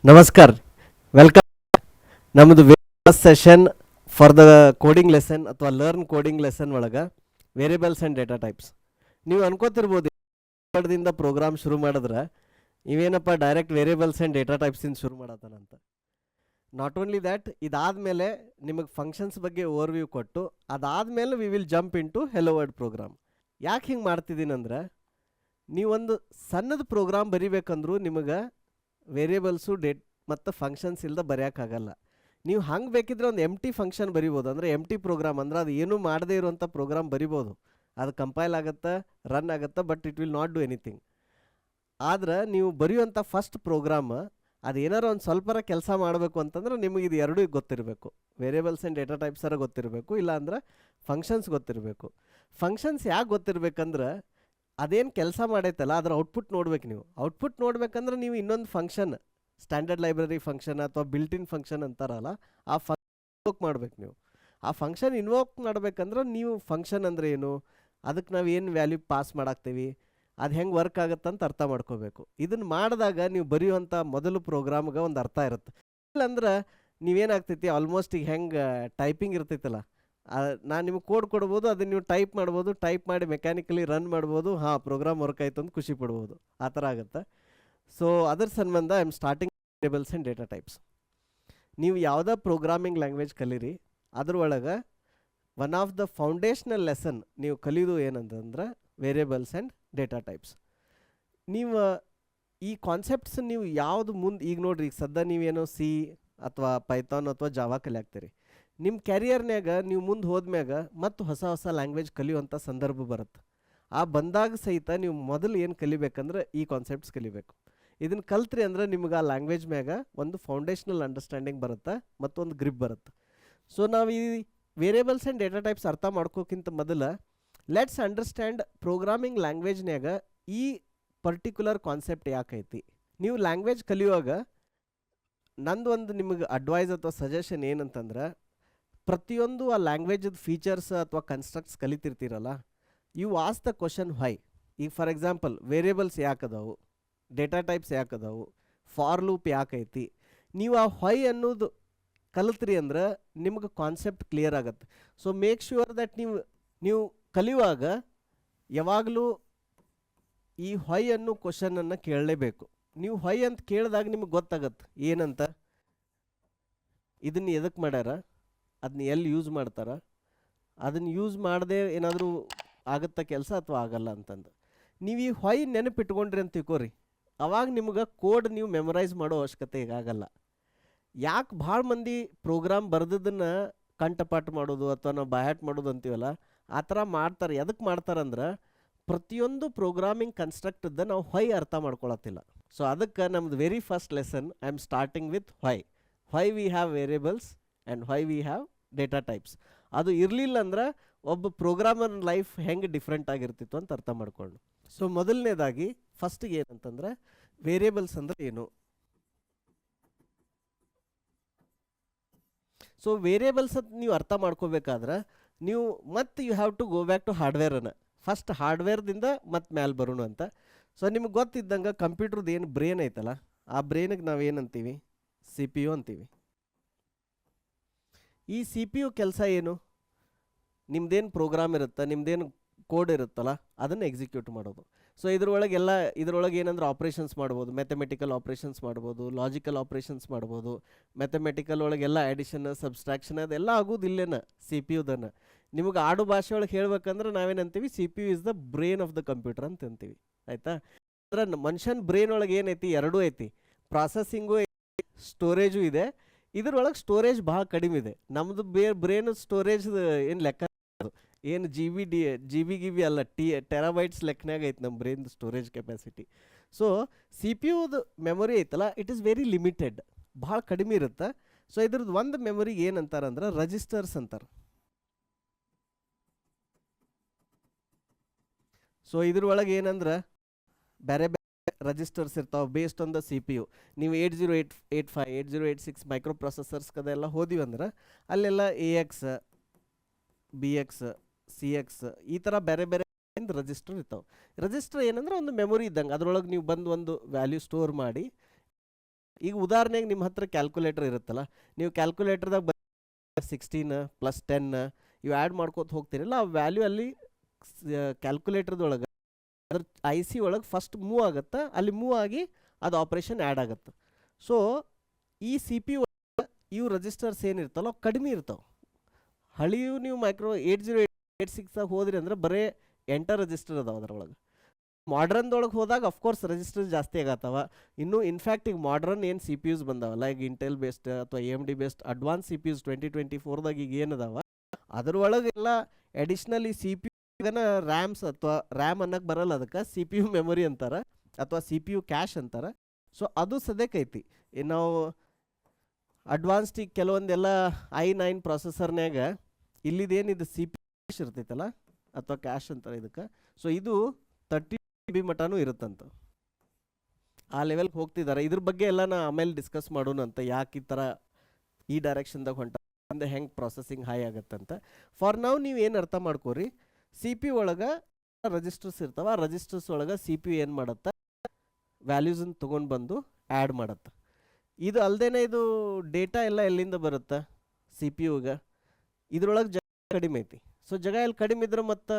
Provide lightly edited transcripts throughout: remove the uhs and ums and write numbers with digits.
ನಮಸ್ಕಾರ, ವೆಲ್ಕಮ್. ನಮ್ಮದು session for the coding lesson ಅಥವಾ ಲರ್ನ್ ಕೋಡಿಂಗ್ ಲೆಸನ್ ಒಳಗೆ ವೇರಿಯಬಲ್ಸ್ ಆ್ಯಂಡ್ ಡೇಟಾ ಟೈಪ್ಸ್. ನೀವು ಅನ್ಕೋತಿರ್ಬೋದು ದಿಂದ ಪ್ರೋಗ್ರಾಮ್ ಶುರು ಮಾಡಿದ್ರೆ ಇವೇನಪ್ಪ ಡೈರೆಕ್ಟ್ ವೇರಿಯಬಲ್ಸ್ ಆ್ಯಂಡ್ ಡೇಟಾ ಟೈಪ್ಸಿಂದ ಶುರು ಮಾಡತ್ತಾನಂತ. ನಾಟ್ ಓನ್ಲಿ ದ್ಯಾಟ್, ಇದಾದಮೇಲೆ ನಿಮಗೆ ಫಂಕ್ಷನ್ಸ್ ಬಗ್ಗೆ ಓವರ್ವ್ಯೂ ಕೊಟ್ಟು ಅದಾದಮೇಲೆ we will jump into hello world program. ಯಾಕೆ ಹಿಂಗೆ ಮಾಡ್ತಿದ್ದೀನಿ ಅಂದ್ರೆ, ನೀವೊಂದು ಸಣ್ಣದ ಪ್ರೋಗ್ರಾಮ್ ಬರಿಬೇಕಂದ್ರೂ ನಿಮಗೆ ವೇರಿಯಬಲ್ಸು ಮತ್ತು ಫಂಕ್ಷನ್ಸ್ ಇಲ್ಲದೆ ಬರೆಯೋಕ್ಕಾಗಲ್ಲ. ನೀವು ಹಂಗೆ ಬೇಕಿದ್ರೆ ಒಂದು ಎಮ್ ಟಿ ಫಂಕ್ಷನ್ ಬರಿಬೋದು, ಅಂದರೆ ಎಮ್ ಟಿ ಪ್ರೋಗ್ರಾಮ್, ಅಂದ್ರೆ ಅದು ಏನೂ ಮಾಡದೇ ಇರುವಂಥ ಪ್ರೋಗ್ರಾಮ್ ಬರಿಬೋದು. ಅದು ಕಂಪೈಲ್ ಆಗುತ್ತೆ, ರನ್ ಆಗುತ್ತೆ, but it will not do anything. ಆದ್ರೆ ನೀವು ಬರೆಯುವಂಥ ಫಸ್ಟ್ ಪ್ರೋಗ್ರಾಮ್ ಅದು ಏನಾರು ಒಂದು ಸ್ವಲ್ಪರ ಕೆಲಸ ಮಾಡಬೇಕು ಅಂತಂದ್ರೆ ನಿಮಗೆ ಇದು ಎರಡೂ ಗೊತ್ತಿರಬೇಕು. ವೇರಿಯಬಲ್ಸ್ ಆ್ಯಂಡ್ ಡೇಟಾ ಟೈಪ್ಸರ ಗೊತ್ತಿರಬೇಕು, ಇಲ್ಲಾಂದ್ರೆ ಫಂಕ್ಷನ್ಸ್ ಗೊತ್ತಿರಬೇಕು. ಫಂಕ್ಷನ್ಸ್ ಯಾಕೆ ಗೊತ್ತಿರಬೇಕಂದ್ರೆ, ಅದೇನು ಕೆಲಸ ಮಾಡೈತಲ್ಲ ಅದರ ಔಟ್ಪುಟ್ ನೋಡ್ಬೇಕು. ನೀವು ಔಟ್ಪುಟ್ ನೋಡ್ಬೇಕಂದ್ರೆ ನೀವು ಇನ್ನೊಂದು ಫಂಕ್ಷನ್, ಸ್ಟ್ಯಾಂಡರ್ಡ್ ಲೈಬ್ರರಿ ಫಂಕ್ಷನ್ ಅಥವಾ ಬಿಲ್ಟ್ ಇನ್ ಫಂಕ್ಷನ್ ಅಂತಾರಲ್ಲ, ಆ ಇನ್ವೋಕ್ ಮಾಡ್ಬೇಕು. ನೀವು ಆ ಫಂಕ್ಷನ್ ಇನ್ವೋಕ್ ಮಾಡ್ಬೇಕಂದ್ರೆ ನೀವು ಫಂಕ್ಷನ್ ಅಂದರೆ ಏನು, ಅದಕ್ಕೆ ನಾವು ಏನು ವ್ಯಾಲ್ಯೂ ಪಾಸ್ ಮಾಡಾಕ್ತೀವಿ, ಅದು ಹೆಂಗೆ ವರ್ಕ್ ಆಗುತ್ತೆ ಅಂತ ಅರ್ಥ ಮಾಡ್ಕೋಬೇಕು. ಇದನ್ನು ಮಾಡಿದಾಗ ನೀವು ಬರೆಯುವಂಥ ಮೊದಲು ಪ್ರೋಗ್ರಾಮ್ಗೆ ಒಂದು ಅರ್ಥ ಇರುತ್ತೆ. ಇಲ್ಲಾಂದ್ರೆ ನೀವೇನಾಗ್ತೈತಿ, ಆಲ್ಮೋಸ್ಟ್ ಈಗ ಹೆಂಗೆ ಟೈಪಿಂಗ್ ಇರ್ತೈತಲ್ಲ, ನಾನು ನಿಮಗೆ ಕೋಡ್ ಕೊಡ್ಬೋದು, ಅದನ್ನು ನೀವು ಟೈಪ್ ಮಾಡ್ಬೋದು, ಟೈಪ್ ಮಾಡಿ ಮೆಕ್ಯಾನಿಕಲಿ ರನ್ ಮಾಡ್ಬೋದು, ಹಾಂ ಪ್ರೋಗ್ರಾಮ್ ವರ್ಕ್ ಆಯಿತು ಅಂತ ಖುಷಿ ಪಡ್ಬೋದು, ಆ ಥರ ಆಗುತ್ತೆ. ಸೊ ಅದರ ಸಂಬಂಧ I am starting variables and data types. ನೀವು ಯಾವುದೇ ಪ್ರೋಗ್ರಾಮಿಂಗ್ ಲ್ಯಾಂಗ್ವೇಜ್ ಕಲೀರಿ, ಅದ್ರೊಳಗೆ ಒನ್ ಆಫ್ ದ ಫೌಂಡೇಶ್ನಲ್ ಲೆಸನ್ ನೀವು ಕಲಿಯೋದು ಏನಂತಂದ್ರೆ ವೇರಿಯಬಲ್ಸ್ ಆ್ಯಂಡ್ ಡೇಟಾ ಟೈಪ್ಸ್. ನೀವು ಈ ಕಾನ್ಸೆಪ್ಟ್ಸ್ ನೀವು ಯಾವುದು ಮುಂದೆ, ಈಗ ನೋಡ್ರಿ, ಈಗ ಸದ್ಯ ನೀವೇನೋ ಸಿ ಅಥವಾ ಪೈಥಾನ್ ಅಥವಾ ಜಾವಾ ಕಲಿಯಾಕ್ತೀರಿ. ನಿಮ್ಮ ಕ್ಯಾರಿಯರ್ನ್ಯಾಗ ನೀವು ಮುಂದೆ ಹೋದ್ಮ್ಯಾಗ ಮತ್ತು ಹೊಸ ಹೊಸ ಲ್ಯಾಂಗ್ವೇಜ್ ಕಲಿಯುವಂಥ ಸಂದರ್ಭ ಬರುತ್ತೆ. ಆ ಬಂದಾಗ ಸಹಿತ ನೀವು ಮೊದಲು ಏನು ಕಲಿಬೇಕಂದ್ರೆ ಈ ಕಾನ್ಸೆಪ್ಟ್ಸ್ ಕಲಿಬೇಕು. ಇದನ್ನು ಕಲ್ತ್ರಿ ಅಂದ್ರೆ ನಿಮ್ಗೆ ಆ ಲ್ಯಾಂಗ್ವೇಜ್ ಮ್ಯಾಗ ಒಂದು ಫೌಂಡೇಶ್ನಲ್ ಅಂಡರ್ಸ್ಟ್ಯಾಂಡಿಂಗ್ ಬರುತ್ತೆ ಮತ್ತು ಒಂದು ಗ್ರಿಪ್ ಬರುತ್ತೆ. ಸೊ ನಾವು ಈ ವೇರಿಯಬಲ್ಸ್ ಆ್ಯಂಡ್ ಡೇಟಾ ಟೈಪ್ಸ್ ಅರ್ಥ ಮಾಡ್ಕೋಕ್ಕಿಂತ ಮೊದಲು ಲೆಟ್ಸ್ ಅಂಡರ್ಸ್ಟ್ಯಾಂಡ್ ಪ್ರೋಗ್ರಾಮಿಂಗ್ ಲ್ಯಾಂಗ್ವೇಜ್ನ್ಯಾಗ ಈ ಪರ್ಟಿಕ್ಯುಲರ್ ಕಾನ್ಸೆಪ್ಟ್ ಯಾಕೈತಿ. ನೀವು ಲ್ಯಾಂಗ್ವೇಜ್ ಕಲಿಯುವಾಗ ನಂದು ಒಂದು ನಿಮಗೆ ಅಡ್ವೈಸ್ ಅಥವಾ ಸಜೆಷನ್ ಏನಂತಂದ್ರೆ, ಪ್ರತಿಯೊಂದು ಆ ಲ್ಯಾಂಗ್ವೇಜದ ಫೀಚರ್ಸ್ ಅಥವಾ ಕನ್ಸ್ಟ್ರಕ್ಟ್ಸ್ ಕಲಿತಿರ್ತೀರಲ್ಲ, you ask the question why. ಈಗ ಫಾರ್ ಎಕ್ಸಾಂಪಲ್ ವೇರಿಯಬಲ್ಸ್ ಯಾಕದಾವು, ಡೇಟಾ ಟೈಪ್ಸ್ ಯಾಕದಾವು, ಫಾರ್ ಲೂಪ್ ಯಾಕೈತಿ, ನೀವು ಆ ವೈ ಅನ್ನೋದು ಕಲಿತ್ರಿ ಅಂದ್ರೆ ನಿಮ್ಗೆ ಕಾನ್ಸೆಪ್ಟ್ ಕ್ಲಿಯರ್ ಆಗುತ್ತೆ. ಸೊ ಮೇಕ್ ಶ್ಯೂರ್ ದಟ್ ನೀವು ಕಲಿಯುವಾಗ ಯಾವಾಗಲೂ ಈ ವೈ ಅನ್ನೋ ಕ್ವಶನನ್ನು ಕೇಳಲೇಬೇಕು. ನೀವು ವೈ ಅಂತ ಕೇಳಿದಾಗ ನಿಮಗೆ ಗೊತ್ತಾಗತ್ತೆ ಏನಂತ, ಇದನ್ನು ಎದಕ್ಕೆ ಮಾಡ್ಯಾರ, ಅದನ್ನ ಎಲ್ಲಿ ಯೂಸ್ ಮಾಡ್ತಾರೆ, ಅದನ್ನು ಯೂಸ್ ಮಾಡದೆ ಏನಾದರೂ ಆಗುತ್ತಾ ಕೆಲಸ ಅಥವಾ ಆಗಲ್ಲ ಅಂತಂದು. ನೀವು ಈ ವೈ ನೆನಪಿಟ್ಕೊಂಡ್ರಿ ಅಂತ ತಿಳ್ಕೊರಿ, ಅವಾಗ ನಿಮ್ಗೆ ಕೋಡ್ ನೀವು ಮೆಮೊರೈಸ್ ಮಾಡೋ ಅವಶ್ಯಕತೆ ಈಗಾಗಲ್ಲ. ಯಾಕೆ ಭಾಳ ಮಂದಿ ಪ್ರೋಗ್ರಾಮ್ ಬರೆದದನ್ನು ಕಂಠಪಾಠ ಮಾಡೋದು ಅಥವಾ ನಾವು ಬಯಾಟ್ ಮಾಡೋದು ಅಂತೀವಲ್ಲ, ಆ ಥರ ಮಾಡ್ತಾರೆ. ಎದಕ್ಕೆ ಮಾಡ್ತಾರಂದ್ರೆ, ಪ್ರತಿಯೊಂದು ಪ್ರೋಗ್ರಾಮಿಂಗ್ ಕನ್ಸ್ಟ್ರಕ್ಟದ್ದು ನಾವು ವೈ ಅರ್ಥ ಮಾಡ್ಕೊಳತ್ತಿಲ್ಲ. ಸೊ ಅದಕ್ಕೆ ನಮ್ದು very first lesson I am starting with why we have variables and why we have data types. ಅದು ಇರಲಿಲ್ಲ ಅಂದ್ರೆ ಒಬ್ಬ ಪ್ರೋಗ್ರಾಮರ್ ಲೈಫ್ ಹೆಂಗೆ ಡಿಫ್ರೆಂಟ್ ಆಗಿರ್ತಿತ್ತು ಅಂತ ಅರ್ಥ ಮಾಡ್ಕೊಂಡು. ಸೊ ಮೊದಲನೇದಾಗಿ ಫಸ್ಟಿಗೆ ಏನಂತಂದ್ರೆ, ವೇರಿಯಬಲ್ಸ್ ಅಂದ್ರೆ ಏನು. ಸೊ ವೇರಿಯಬಲ್ಸ್ ಅಂತ ನೀವು ಅರ್ಥ ಮಾಡ್ಕೋಬೇಕಾದ್ರೆ ನೀವು ಮತ್ತೆ you have to go back to ಹಾರ್ಡ್ವೇರನ್ನು. ಫಸ್ಟ್ ಹಾರ್ಡ್ವೇರ್ದಿಂದ ಮತ್ತೆ ಮ್ಯಾಲೆ ಬರೋಣ ಅಂತ. ಸೊ ನಿಮ್ಗೆ ಗೊತ್ತಿದ್ದಂಗೆ ಕಂಪ್ಯೂಟ್ರದ್ದು ಏನು ಬ್ರೇನ್ ಐತಲ್ಲ, ಆ ಬ್ರೇನಿಗೆ ನಾವು ಏನಂತೀವಿ, ಸಿ ಪಿ ಯು ಅಂತೀವಿ. ಈ ಸಿ ಪಿ ಯು ಕೆಲಸ ಏನು, ನಿಮ್ದೇನು ಪ್ರೋಗ್ರಾಮ್ ಇರುತ್ತೆ, ನಿಮ್ದೇನು ಕೋಡ್ ಇರುತ್ತಲ್ಲ ಅದನ್ನು ಎಕ್ಸಿಕ್ಯೂಟ್ ಮಾಡೋದು. ಸೊ ಇದ್ರೊಳಗೆ ಏನಂದ್ರೆ ಆಪ್ರೇಷನ್ಸ್ ಮಾಡ್ಬೋದು, ಮ್ಯಾಥಮೆಟಿಕಲ್ ಆಪ್ರೇಷನ್ಸ್ ಮಾಡ್ಬೋದು, ಲಾಜಿಕಲ್ ಆಪ್ರೇಷನ್ಸ್ ಮಾಡ್ಬೋದು. ಮ್ಯಾಥಮೆಟಿಕಲ್ ಒಳಗೆಲ್ಲ ಆ್ಯಡಿಷನ್, ಸಬ್ಸ್ಟ್ರಾಕ್ಷನ್ ಅದೆಲ್ಲ ಆಗೋದು ಇಲ್ಲೇನ ಸಿ ಪಿ ಯುದನ್ನು. ನಿಮಗೆ ಆಡು ಭಾಷೆ ಒಳಗೆ ಹೇಳ್ಬೇಕಂದ್ರೆ ನಾವೇನಂತೀವಿ, C P U is the brain of the computer ಅಂತ ಅಂತೀವಿ. ಆಯಿತಾ? ಅಂದ್ರೆ ಮನುಷ್ಯನ ಬ್ರೇನ್ ಒಳಗೆ ಏನೈತಿ, ಎರಡೂ ಐತಿ, ಪ್ರಾಸೆಸಿಂಗು ಸ್ಟೋರೇಜು ಇದೆ. ಇದ್ರೊಳಗೆ ಸ್ಟೋರೇಜ್ ಭಾಳ ಕಡಿಮೆ ಇದೆ. ನಮ್ಮದು ಬ್ರೇನ್ ಸ್ಟೋರೇಜ್ ಏನು ಲೆಕ್ಕ, ಏನು ಜಿ ಬಿ ಅಲ್ಲ, ಟೆರಾಬೈಟ್ಸ್ ಲೆಕ್ಕನಾಗ ಐತೆ ನಮ್ಮ brain storage capacity. So C P ಯುದು ಮೆಮೊರಿ ಐತಲ್ಲ, ಇಟ್ ಈಸ್ ವೆರಿ ಲಿಮಿಟೆಡ್, ಭಾಳ ಕಡಿಮೆ ಇರುತ್ತೆ. ಸೊ ಇದ್ರದ್ದು ಒಂದು ಮೆಮೊರಿಗೆ ಏನಂತಾರಂದ್ರೆ ರಿಜಿಸ್ಟರ್ಸ್ ಅಂತಾರೆ. ಸೊ ಇದ್ರೊಳಗೆ ಏನಂದ್ರೆ ಬೇರೆ ಬೇರೆ ರಿಜಿಸ್ಟರ್ಸ್ ಇರ್ತಾವೆ based on the C P you. ನೀವು 8085 8086 ಮೈಕ್ರೋ ಪ್ರೊಸೆಸರ್ಸ್ಗದೆಲ್ಲ ಹೋದಿವಂದ್ರೆ ಅಲ್ಲೆಲ್ಲ AX BX CX ಈ ಥರ ಬೇರೆ ಬೇರೆ ರಿಜಿಸ್ಟರ್ ಇರ್ತಾವೆ. ರಿಜಿಸ್ಟರ್ ಏನಂದ್ರೆ ಒಂದು ಮೆಮೊರಿ ಇದ್ದಂಗೆ, ಅದ್ರೊಳಗೆ ನೀವು ಬಂದು ಒಂದು ವ್ಯಾಲ್ಯೂ ಸ್ಟೋರ್ ಮಾಡಿ. ಈಗ ಉದಾಹರಣೆಗೆ ನಿಮ್ಮ ಹತ್ರ ಕ್ಯಾಲ್ಕುಲೇಟರ್ ಇರುತ್ತಲ್ಲ, ನೀವು ಕ್ಯಾಲ್ಕುಲೇಟರ್ದಾಗ 16 + 10 ಇವು ಆ್ಯಡ್ ಮಾಡ್ಕೋತ ಹೋಗ್ತೀರಲ್ಲ, ಆ ವ್ಯಾಲ್ಯೂ ಅಲ್ಲಿ ಕ್ಯಾಲ್ಕುಲೇಟರ್ದೊಳಗೆ ಅದ್ರ ಐ ಸಿ ಒಳಗೆ ಫಸ್ಟ್ ಮೂವ್ ಆಗುತ್ತೆ, ಅಲ್ಲಿ ಮೂವ್ ಆಗಿ ಅದು ಆಪ್ರೇಷನ್ ಆ್ಯಡ್ ಆಗುತ್ತೆ. ಸೊ ಈ ಸಿ ಪಿ ಯು ಇವು ರಿಜಿಸ್ಟರ್ಸ್ ಏನಿರ್ತಲ್ಲ ಕಡಿಮೆ ಇರ್ತಾವೆ. ಹಳಿಯು ನೀವು ಮೈಕ್ರೋ 8086 ಹೋದ್ರಿ ಅಂದ್ರೆ ಬರೀ 8 ರಿಜಿಸ್ಟರ್ ಅದಾವೆ ಅದರೊಳಗೆ. ಮಾಡ್ರನ್ದೊಳಗೆ ಹೋದಾಗ ಅಫ್ಕೋರ್ಸ್ ರಿಜಿಸ್ಟರ್ ಜಾಸ್ತಿ ಆಗತ್ತವ. ಇನ್ನು ಇನ್ಫ್ಯಾಕ್ಟ್ ಈಗ ಮಾಡ್ರನ್ ಏನು ಸಿ ಪಿ ಯುಸ್ ಬಂದಾವಲ್ಲ, ಈಗ ಇಂಟೆಲ್ ಬೇಸ್ಡ್ ಅಥವಾ AMD based advance C P U's 2024ದಾಗ ಈಗ ಏನದಾವ ಅದರೊಳಗೆಲ್ಲ ಅಡಿಷ್ನಲಿ ಸಿ ಪಿ ಯುಗನ ರ್ಯಾಮ್ಸ್ ಅಥವಾ ರ್ಯಾಮ್ ಅನ್ನಕ್ಕೆ ಬರಲ್ಲ, ಅದಕ್ಕೆ ಸಿ ಪಿ ಯು ಮೆಮೊರಿ ಅಂತಾರೆ ಅಥವಾ ಸಿ ಪಿ ಯು ಕ್ಯಾಶ್ ಅಂತಾರೆ. ಸೊ ಅದು ಸದ್ಯಕ್ಕೆ ಐತಿ. ನಾವು ಅಡ್ವಾನ್ಸ್ಡ್ ಈಗ ಕೆಲವೊಂದೆಲ್ಲ i9 ಪ್ರೊಸೆಸರ್ನ್ಯಾಗ ಇಲ್ಲಿದೇನಿದು ಸಿ ಪಿ ಕ್ಯಾಶ್ ಇರ್ತೈತಲ್ಲ ಅಥವಾ ಕ್ಯಾಶ್ ಅಂತಾರೆ ಇದಕ್ಕೆ. ಸೊ ಇದು 30 GB ಮಟನೂ ಇರುತ್ತಂತ. ಆ ಲೆವೆಲ್ಗೆ ಹೋಗ್ತಿದ್ದಾರೆ. ಇದ್ರ ಬಗ್ಗೆ ಎಲ್ಲ ನಾ ಆಮೇಲೆ ಡಿಸ್ಕಸ್ ಮಾಡೋಣ ಅಂತ, ಯಾಕೆ ಈ ಥರ ಈ ಡೈರೆಕ್ಷನ್ದಾಗ ಹೊಂಟ ಹೆಂಗೆ ಪ್ರೊಸೆಸಿಂಗ್ ಹೈ ಆಗುತ್ತಂತ. ಫಾರ್ ನಾವು ನೀವು ಏನು ಅರ್ಥ ಮಾಡ್ಕೋರಿ, ಸಿ ಪಿ ಯು ಒಳಗೆ ರಿಜಿಸ್ಟರ್ಸ್ ಇರ್ತಾವೆ. ಆ ರಿಜಿಸ್ಟರ್ಸ್ ಒಳಗೆ ಸಿ ಪಿ ಯು ಏನು ಮಾಡುತ್ತೆ, ವ್ಯಾಲ್ಯೂಸನ್ನು ತೊಗೊಂಡು ಬಂದು ಆ್ಯಡ್ ಮಾಡುತ್ತೆ. ಇದು ಅಲ್ಲದೆ ಇದು ಡೇಟಾ ಎಲ್ಲ ಎಲ್ಲಿಂದ ಬರುತ್ತೆ ಸಿ ಪಿ ಯುಗೆ, ಇದ್ರೊಳಗೆ ಜಾಗ ಕಡಿಮೆ ಐತಿ. ಸೊ ಜಾಗ ಎಲ್ಲಿ ಕಡಿಮೆ ಇದ್ರೆ ಮತ್ತು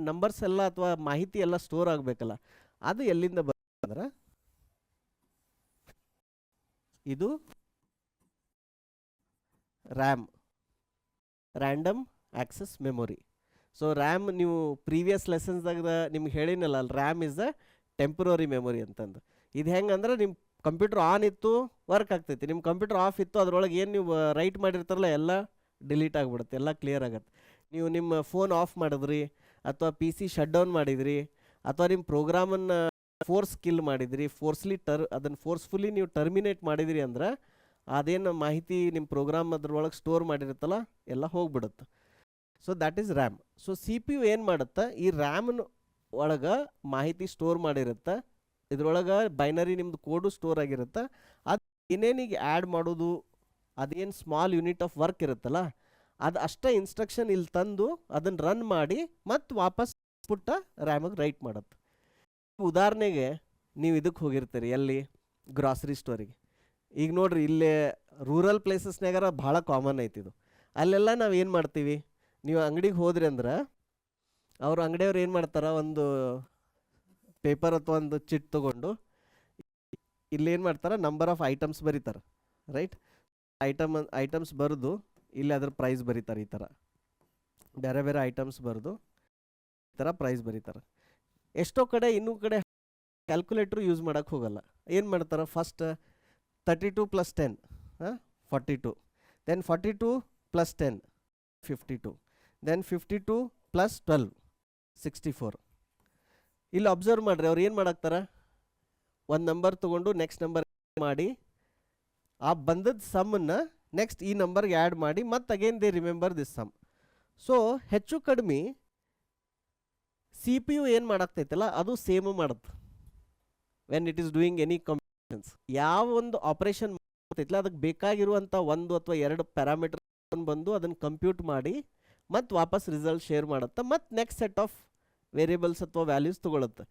ನಂಬರ್ಸ್ ಎಲ್ಲ ಅಥವಾ ಮಾಹಿತಿ ಎಲ್ಲ ಸ್ಟೋರ್ ಆಗಬೇಕಲ್ಲ, ಅದು ಎಲ್ಲಿಂದ ಬರ್ತಂದ್ರೆ ಇದು RAM, random access memory. So RAM ನೀವು ಪ್ರೀವಿಯಸ್ ಲೆಸನ್ಸ್ದಾಗ ನಿಮ್ಗೆ ಹೇಳಿನಲ್ಲ, RAM is a temporary memory ಅಂತಂದು. ಇದು ಹೆಂಗೆ ಅಂದ್ರೆ ನಿಮ್ಮ ಕಂಪ್ಯೂಟರ್ ಆನ್ ಇತ್ತು ವರ್ಕ್ ಆಗ್ತೈತಿ, ನಿಮ್ಮ ಕಂಪ್ಯೂಟರ್ ಆಫ್ ಇತ್ತು ಅದ್ರೊಳಗೆ ಏನು ನೀವು ರೈಟ್ ಮಾಡಿರ್ತಾರಲ್ಲ ಎಲ್ಲ ಡಿಲೀಟ್ ಆಗಿಬಿಡುತ್ತೆ, ಎಲ್ಲ ಕ್ಲಿಯರ್ ಆಗುತ್ತೆ. ನೀವು ನಿಮ್ಮ ಫೋನ್ ಆಫ್ ಮಾಡಿದ್ರಿ ಅಥವಾ ಪಿ ಸಿ ಶಟ್ ಡೌನ್ ಮಾಡಿದ್ರಿ ಅಥವಾ ನಿಮ್ಮ ಪ್ರೋಗ್ರಾಮನ್ನು ಫೋರ್ಸ್ ಕಿಲ್ ಮಾಡಿದ್ರಿ, ಅದನ್ನು ಫೋರ್ಸ್ಫುಲಿ ನೀವು ಟರ್ಮಿನೇಟ್ ಮಾಡಿದ್ರಿ ಅಂದ್ರೆ ಅದೇನು ಮಾಹಿತಿ ನಿಮ್ಮ ಪ್ರೋಗ್ರಾಮ್ ಅದ್ರೊಳಗೆ ಸ್ಟೋರ್ ಮಾಡಿರುತ್ತಲ್ಲ ಎಲ್ಲ ಹೋಗ್ಬಿಡುತ್ತೆ. So that is RAM. So C P you ಏನು ಮಾಡುತ್ತೆ, ಈ ರ್ಯಾಮ್ನ ಒಳಗೆ ಮಾಹಿತಿ ಸ್ಟೋರ್ ಮಾಡಿರುತ್ತೆ, ಇದ್ರೊಳಗೆ ಬೈನರಿ ನಿಮ್ಮದು ಕೋಡು ಸ್ಟೋರ್ ಆಗಿರುತ್ತೆ. ಅದು ಏನೇನಿಗೆ ಆ್ಯಡ್ ಮಾಡೋದು, ಅದೇನು ಸ್ಮಾಲ್ ಯೂನಿಟ್ ಆಫ್ ವರ್ಕ್ ಇರುತ್ತಲ್ಲ ಅದು ಅಷ್ಟೇ ಇನ್ಸ್ಟ್ರಕ್ಷನ್ ಇಲ್ಲಿ ತಂದು ಅದನ್ನು ರನ್ ಮಾಡಿ ಮತ್ತು ವಾಪಸ್ ಪುಟ್ಟ ರ್ಯಾಮಿಗೆ ರೈಟ್ ಮಾಡುತ್ತೆ. ಉದಾಹರಣೆಗೆ ನೀವು ಇದಕ್ಕೆ ಹೋಗಿರ್ತೀರಿ, ಎಲ್ಲಿ ಗ್ರಾಸರಿ ಸ್ಟೋರಿಗೆ. ಈಗ ನೋಡ್ರಿ, ಇಲ್ಲೇ ರೂರಲ್ ಪ್ಲೇಸಸ್ನಾಗಾರ ಭಾಳ ಕಾಮನ್ ಐತಿದು. ಅಲ್ಲೆಲ್ಲ ನಾವು ಏನು ಮಾಡ್ತೀವಿ, ನೀವು ಅಂಗಡಿಗೆ ಹೋದ್ರಿ ಅಂದ್ರೆ ಅವರು ಅಂಗಡಿಯವ್ರು ಏನು ಮಾಡ್ತಾರೆ, ಒಂದು ಪೇಪರ್ ಅಥವಾ ಒಂದು ಚಿಟ್ ತೊಗೊಂಡು ಇಲ್ಲೇನು ಮಾಡ್ತಾರೆ, ನಂಬರ್ ಆಫ್ ಐಟಮ್ಸ್ ಬರೀತಾರೆ, ರೈಟ್. ಐಟಮ್ಸ್ ಬರೆದು ಇಲ್ಲಿ ಅದ್ರ ಪ್ರೈಸ್ ಬರೀತಾರೆ. ಈ ಥರ ಬೇರೆ ಬೇರೆ ಐಟಮ್ಸ್ ಬರೆದು ಈ ಥರ ಪ್ರೈಸ್ ಬರೀತಾರೆ. ಎಷ್ಟೋ ಕಡೆ ಇನ್ನೂ ಕಡೆ ಕ್ಯಾಲ್ಕುಲೇಟ್ರು ಯೂಸ್ ಮಾಡೋಕ್ಕೆ ಹೋಗಲ್ಲ. ಏನು ಮಾಡ್ತಾರೆ, ಫಸ್ಟ್ 32 + 10 42, ದೆನ್ 42 + 10 52, ದೆನ್ 52 + 12 64. ಇಲ್ಲಿ ಅಬ್ಸರ್ವ್ ಮಾಡಿರಿ, ಅವ್ರು ಏನು ಮಾಡಾಕ್ತಾರೆ, ಒಂದು ನಂಬರ್ ತೊಗೊಂಡು ನೆಕ್ಸ್ಟ್ ನಂಬರ್ ಮಾಡಿ ಆ ಬಂದದ್ದು ಸಮ್ಮನ್ನು ನೆಕ್ಸ್ಟ್ ಈ ನಂಬರ್ಗೆ ಆ್ಯಡ್ ಮಾಡಿ ಮತ್ತು again they remember this sum. So ಹೆಚ್ಚು ಕಡಿಮೆ ಸಿ ಪಿ ಯು ಏನು ಮಾಡಾಕ್ತೈತಲ್ಲ ಅದು ಸೇಮು ಮಾಡುತ್ತೆ. When it is doing any computations, ಯಾವ ಒಂದು ಆಪ್ರೇಷನ್ ಮಾಡ್ತೈತಲ್ಲ ಅದಕ್ಕೆ ಬೇಕಾಗಿರುವಂಥ 1 ಅಥವಾ 2 ಪ್ಯಾರಾಮೀಟರ್ ಬಂದು ಅದನ್ನು ಕಂಪ್ಯೂಟ್ ಮಾಡಿ ಮತ್ತು ವಾಪಸ್ ರಿಸಲ್ಟ್ ಶೇರ್ ಮಾಡುತ್ತೆ ಮತ್ತು ನೆಕ್ಸ್ಟ್ ಸೆಟ್ ಆಫ್ ವೇರಿಯೇಬಲ್ಸ್ ಅಥವಾ ವ್ಯಾಲ್ಯೂಸ್ ತೊಗೊಳುತ್ತೆ.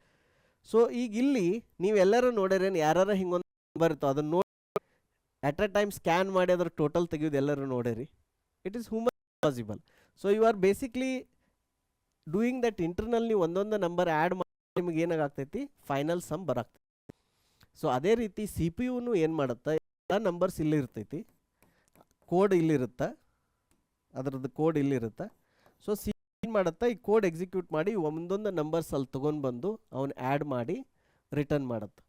ಸೊ ಈಗ ಇಲ್ಲಿ ನೀವೆಲ್ಲರೂ ನೋಡಿರೇನು, ಯಾರು ಹಿಂಗೊಂದು ನಂಬರ್ ಇರ್ತಾವೆ ಅದನ್ನು ನೋಡಿ ಅಟ್ ಅ ಟೈಮ್ ಸ್ಕ್ಯಾನ್ ಮಾಡಿ ಅದ್ರ ಟೋಟಲ್ ತೆಗೆಯೋದು ಎಲ್ಲರೂ ನೋಡಿರಿ. It is human possible. So you are basically doing that internal. ನೀವು ಒಂದೊಂದು ನಂಬರ್ ಆ್ಯಡ್ ಮಾಡಿ ನಿಮ್ಗೆ ಏನಾಗ್ತೈತಿ, ಫೈನಲ್ ಸಮ್ ಬರಾಗ್ತೈತಿ. ಸೊ ಅದೇ ರೀತಿ ಸಿ ಪಿ ಯುನು ಏನು ಮಾಡುತ್ತೆ, ಎಲ್ಲ ನಂಬರ್ಸ್ ಇಲ್ಲಿ ಇರ್ತೈತಿ, ಕೋಡ್ ಇಲ್ಲಿರುತ್ತೆ, ಅದರದ್ದು ಕೋಡ್ ಇಲ್ಲಿರುತ್ತೆ. ಸೊ ಸಿ ಏನು ಮಾಡುತ್ತೆ, ಈ ಕೋಡ್ ಎಕ್ಸಿಕ್ಯೂಟ್ ಮಾಡಿ ಒಂದೊಂದು ನಂಬರ್ಸ್ ಅಲ್ಲಿ ತೊಗೊಂಡು ಬಂದು ಅವನು ಆ್ಯಡ್ ಮಾಡಿ ರಿಟರ್ನ್ ಮಾಡುತ್ತೆ.